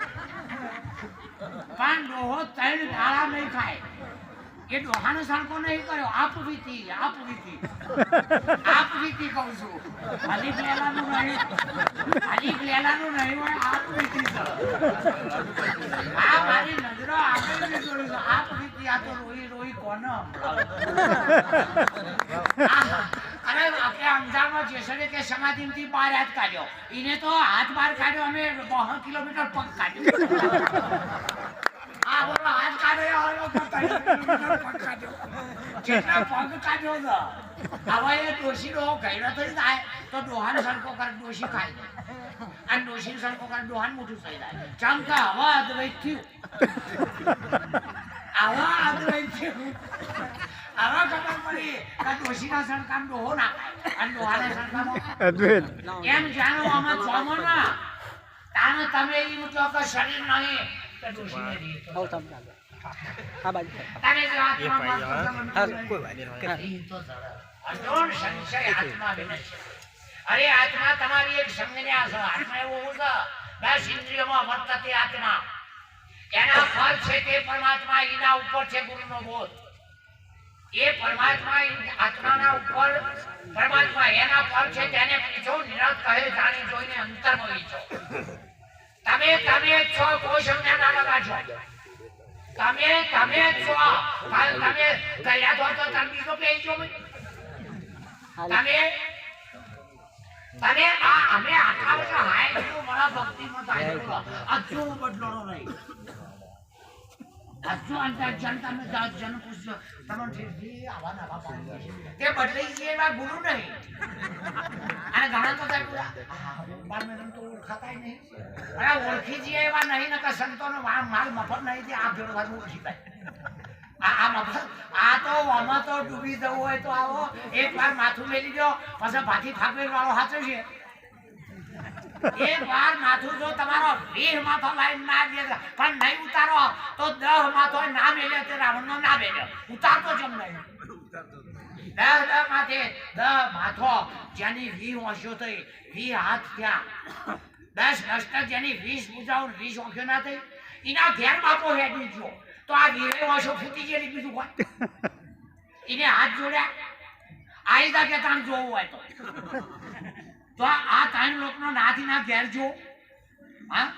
પણ ડોહો 3 દાડા નહીં ખાય. એ ડોહાનો સણકો નહીં કર્યો. આપવીતી કહું છું. અલીફ લેલાનું નહીં હોય. આપવીતી આ મારી નજરો આપવીતી જોડે છે. આપવીતી આ તો રોઈ કોને અરે આપણે અંજારમાં જેસરે કે સમાધિથી બહાર હાથ કાઢ્યો. એને તો હાથ બહાર કાઢ્યો, અમે 2 કિલોમીટર પગ કાઢ્યો. આ બોલો હાથ કાઢ્યો જેટલા પગ કાઢ્યો છે. હવે એ ડોશી ડોહો ગયડો થઈ જાય તો ડોહાને સણકો કરે, ડોશી ખાઈ જાય. અને ડોશીને સણકો કરે, ડોહાને મોટું થઈ જાય. ચમ કે હવા અદ્વૈત થયું. હવે ખબર પડી કે ડોશીના સણકામ ડોહો ના ખાય અને ડોહાના સણકામાં અદ્વૈત. એમ જાણો આમાં જોમો ના તાને તમે એમ કહો કે શરીર નહીં કે ડોશીને રીત. તમે જો અર્જુન સંશય આત્મા વિનશ્ય. અરે આત્મા તમારી એક સંજ્ઞા છે. આત્મા એવો છે 10 ઇન્દ્રિયોમાં વર્તતે આત્મા. એના ફળ છે તે પરમાત્મા, એના ઉપર છે ગુરુનો બોધ. એ પરમાત્મા આત્માના ઉપર પરમાત્મા એના ફળ છે તેને પૂછો. નિરત કહે જાણી જોઈને અંતરમાં વિચો. તમે છો કોઈ સંજ્ઞા ના લગાડો. તમે છો તમે ગયા તો તમે બીજો પેજો તમે આ અમે આખા વર્ષ હાય તો મારા ભક્તિમાં થાય અજુ બદલણો નહીં. અજુ અંતર જનતાને જન પૂછજો તમને ઠીક આવા નવા પાણી તે બદલાઈ છે એવા ગુરુ નહીં. અને ઘણા તો થાય 12 મહિના તો ઓળખાતા નહીં. અરે ઓળખી જઈએ એવા નહીં ને કે સંતોનો માલ મફત નહીં તે આ ભેળો થાય ઓળખી જાય. આ તો આમાં તો ડૂબી જવું હોય તો આવો એકવાર માથું મેલી દો પછી ભાથી ઠાકર વાળો સાચો છે. એક વાર માથું જો તમારો 20 માથો લાઈન ના દે પણ નહીં ઉતારો તો 10 માથો ના મેલ્યો તે રાવણનો ના મેલ્યો. ઉતારતો જ નહીં. 10 માથે 10 માથો જેની 20 ઓંશો થઈ 20 હાથ થયા. 10 નષ્ટ જેની 20 પૂજાઓ 20 ઓંખ્યો ના થઈ એના ઘેર બાપો હેડી ગયો તો આ વીરે વાસો ફૂટી ગયેલી બીજું કોઈ એને હાથ જોડ્યા આઈ જા કે તાણ જોવું હોય તો આ ત્રણ લોકનો નાથી ના ઘેર જો હા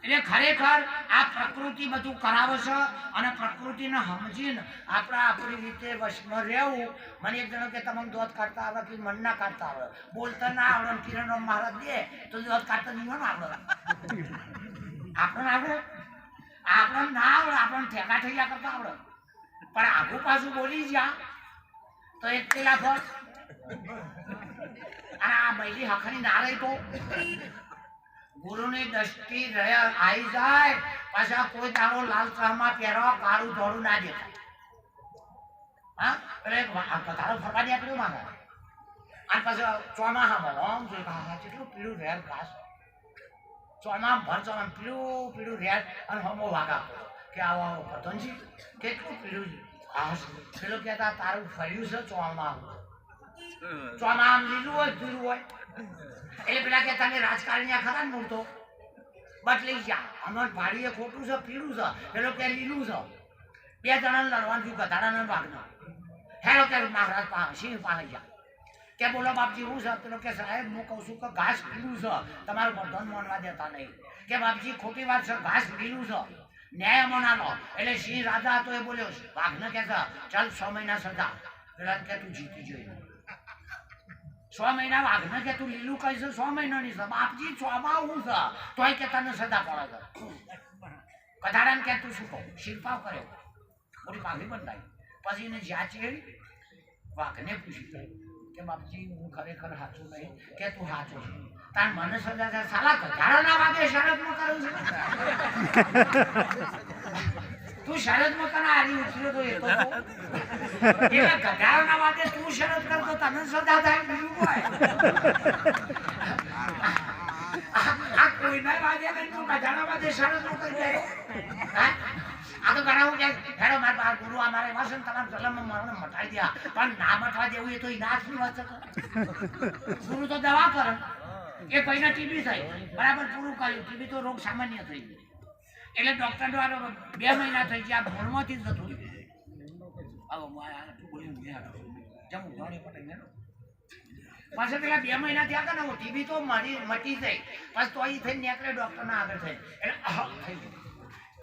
એટલે ખરેખર આ પ્રકૃતિ બધું કરાવે છે અને પ્રકૃતિને સમજીને આપણી રીતે વશમાં રહેવું. મને એક જણો કે તમને દોધ કાઢતા આવડે કે મન ના કાઢતા આવડે, બોલતા ના આવડે, કિરણ મહારાજ દે તો દોધ કાઢતા નહીં આવડે. આપણને આવડે? આપણને ના આવડે, આપણને ઠેકા ઠેકા કરતા આવડે, પણ આગુ પાછું બોલી જા તો એક પેલા ફળ અને આ બૈરી હખની ના રહી તો ગુરુની દ્રષ્ટિ રહ્યા આવી જાય. પાછા કોઈ દાડો લાલ ચા પહેરવા કાળું ધોળું ના દેખાય. હા એટલે તારો ફરવા દે પડ્યું માંગે અને પછી ચોમાસામાં આમ જોઈ કેટલું પીળું રેડ ઘાસ ચોમા ભર ચોમા પીળું પીળું રેડ અને હમો વાગા કે આવો આવો પતંજી કેટલું પીળું ઘાસ. પેલો કહેતા તારું ફર્યું છે ચોમા આમ લીલું હોય પીળું હોય એટલે પેલા કે તમે રાજકારણી ખરા ને મૂળતો બદલી જા અમાર ભાડીએ ખોટું છે પીળું છે પેલો કે લીલું છે. બે જણાને લડવાનું થયું ગધાડાને ભાગનો હેલો કે મહારાજ પાસે સિંહ પાસે જા કે બોલો બાપજી હું છે પેલો કે સાહેબ હું કહું છું કે ઘાસ પીળું છે તમારું પ્રધાન માનવા દેતા નહીં કે બાપજી ખોટી વાત છે ઘાસ પીળું છે ન્યાય મના લો. એટલે સિંહ રાજા હતો એ બોલ્યો વાઘને કે ચાલ 6 મહિના સજા. પેલા કે તું જીતી જોઈ 6 મહિના વાઘને કે તું લીલું કહીશ 6 મહિનાની સજા. બાપજી 6 માં હું છે તોય કે તને સજા પડે છે. કધાડાને કે તું શું કહું શિલ્પાવ કર્યો મોટી પાઘડી બંધાઈ પછી એને જ્યાં ચેડી વાઘને પૂછ્યું કે બાપજી હું ખરેખર સાચું નહીં કે તું સાચું છે તાર મને સજા છે સાલા કધાડાના વાગે શરતમાં કરું છું તું શરતમાં તને હારી ઉછર્યો તો એ તો એવા ગધાડાના વાગે તું શરત કરતો તને સજા થાય બીજું કોઈ આ કોઈના વાગે નહીં તું ગધાડા વાગે શરતમાં કરી દે. આ તો ગણાવું કે હેડો મારા ગુરુ અમારે વાસન તમારા જલમમાં મને મટાડી દે પણ ના મટવા દેવું એ તો ઇનાશની વાત છે. ગુરુ તો દવા કરે એ કોઈને ટીબી થઈ બરાબર પૂરું કર્યું ટીબી તો રોગ સામાન્ય થઈ ગયો એટલે ડોક્ટર દ્વારા 2 મહિના થઈ ગયા ભણવાથી જ જતું પાછળ પેલા 2 મહિના થયા હતા ને ટીબી તો મટી થઈ પછી તો અહીં થઈને નીકળે ડોક્ટરના આગળ થઈ એટલે થઈ ગયું.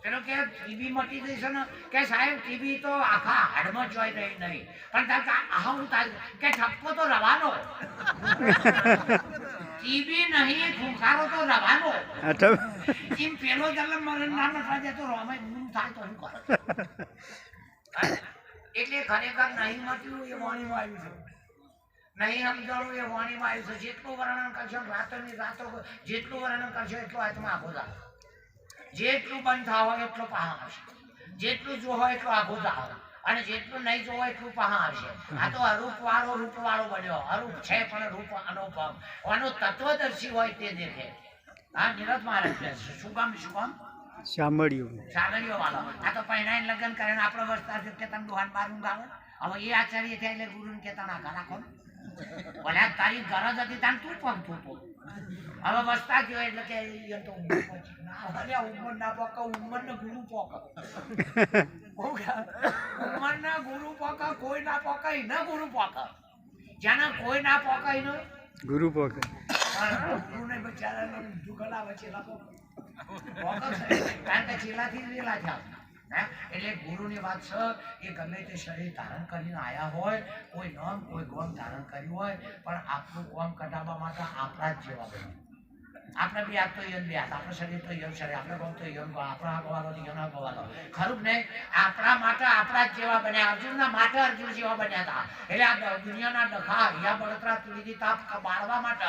પેલો કે ટીબી મટી ગઈ છે ને કે સાહેબ ટીબી તો આખા હાડમાં જોઈ રહી નહીં પણ આવું થાય કે ઠપકો તો રવાનો ટીબી નહીં ખુંખારો તો રવાનો એમ પેલો જલમ મરણ ના મટવા દે તો રોમે ગુરુ થાય તો શું કરે. એટલે ખરેખર નહીં મટ્યું એ વાણીમાં આવ્યું છે, નહીં સમજાણું એ વાણીમાં આવ્યું છે. જેટલું વર્ણન કરશો રાતોની રાતો જેટલું વર્ણન કરશો એટલું આત્મા આખો જાય. જેટલું બંધ થાવ હોય એટલું પહા હશે, જેટલું જો હોય એટલું આઘું જાવ અને જેટલું નહીં જોવો એટલું પહા હશે. આ તો અરૂપવાળો રૂપવાળો બન્યો. અરૂપ છે પણ રૂપ અનુપમ. આનો તત્વદર્શી હોય તે દેખે. હા નિરત મહારાજ કહે છે શું કામ સાંભળ્યો વાળો. આ તો પહેણાઈને લગ્ન કરે આપણો વસ્તા કે તમે દુહાન બારું ગાવે. હવે એ આચાર્ય થયા એટલે ગુરુને કહેતા ના ઘા રાખો ભલે તારી ગરજ હતી તાન તું પગતું હતું. હવે વસતા ગયો એટલે કે ઉંમર ના પોક ઉંમર ને ગુરુ પોક ઉંમર ના ગુરુ પોક કોઈ ના પોકાય ના ગુરુ પોક જેને કોઈ ના પોકાય ને ગુરુ પોક ગુરુ ને બચારા દુખલા વચેલા પોક કારણ કે ચેલાથી વેલા થયા. એટલે ગુરુની વાત છે એ ગમે તે શરીર ધારણ કરીને આવ્યા હોય કોઈ નામ કોઈ ગોમ ધારણ કર્યું હોય પણ આપણું ગોમ કઢાવવા માટે આપણા જ જેવા બને. આપણે બી આ તો યન બે હાથ આપણે શરીર તો યન શરીર આપણે ગોમ તો યન આપણા ગવાલો યન ગવાલો ખરું જ નહીં. આપણા માટે આપણા જ જેવા બન્યા. અર્જુનના માટે અર્જુન જેવા બન્યા હતા. એટલે આ દુનિયાના ડખા યા બળતરા ત્રિવિધિ તાપ બાળવા માટે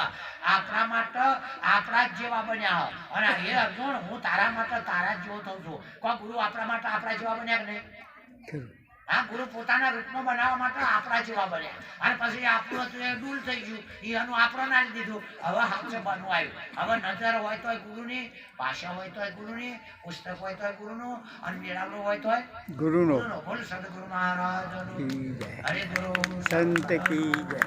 આપણા માટે આપણા જ જેવા બન્યા. અને હે અર્જુન હું તારા માટે તારા જ જેવો થઉં છું. કોઈ ગુરુ આપણા માટે આપણા જેવા બન્યા કે નહીં? હા ગુરુ પોતાના રૂપમાં બનાવવા માટે આપણા જેવા બન્યા અને પછી આપણું હતું એ ડૂલ થઈ ગયું એનું આપણો ના દીધું. હવે હાથે બનવું આવ્યું. હવે નજર હોય તોય ગુરુની, ભાષા હોય તોય ગુરુની, પુસ્તક હોય તોય ગુરુનું અને મેળાવડો હોય તોય ગુરુનો. બોલ સદગુરુ મહારાજ હરે ગુરુ સંત કી જય.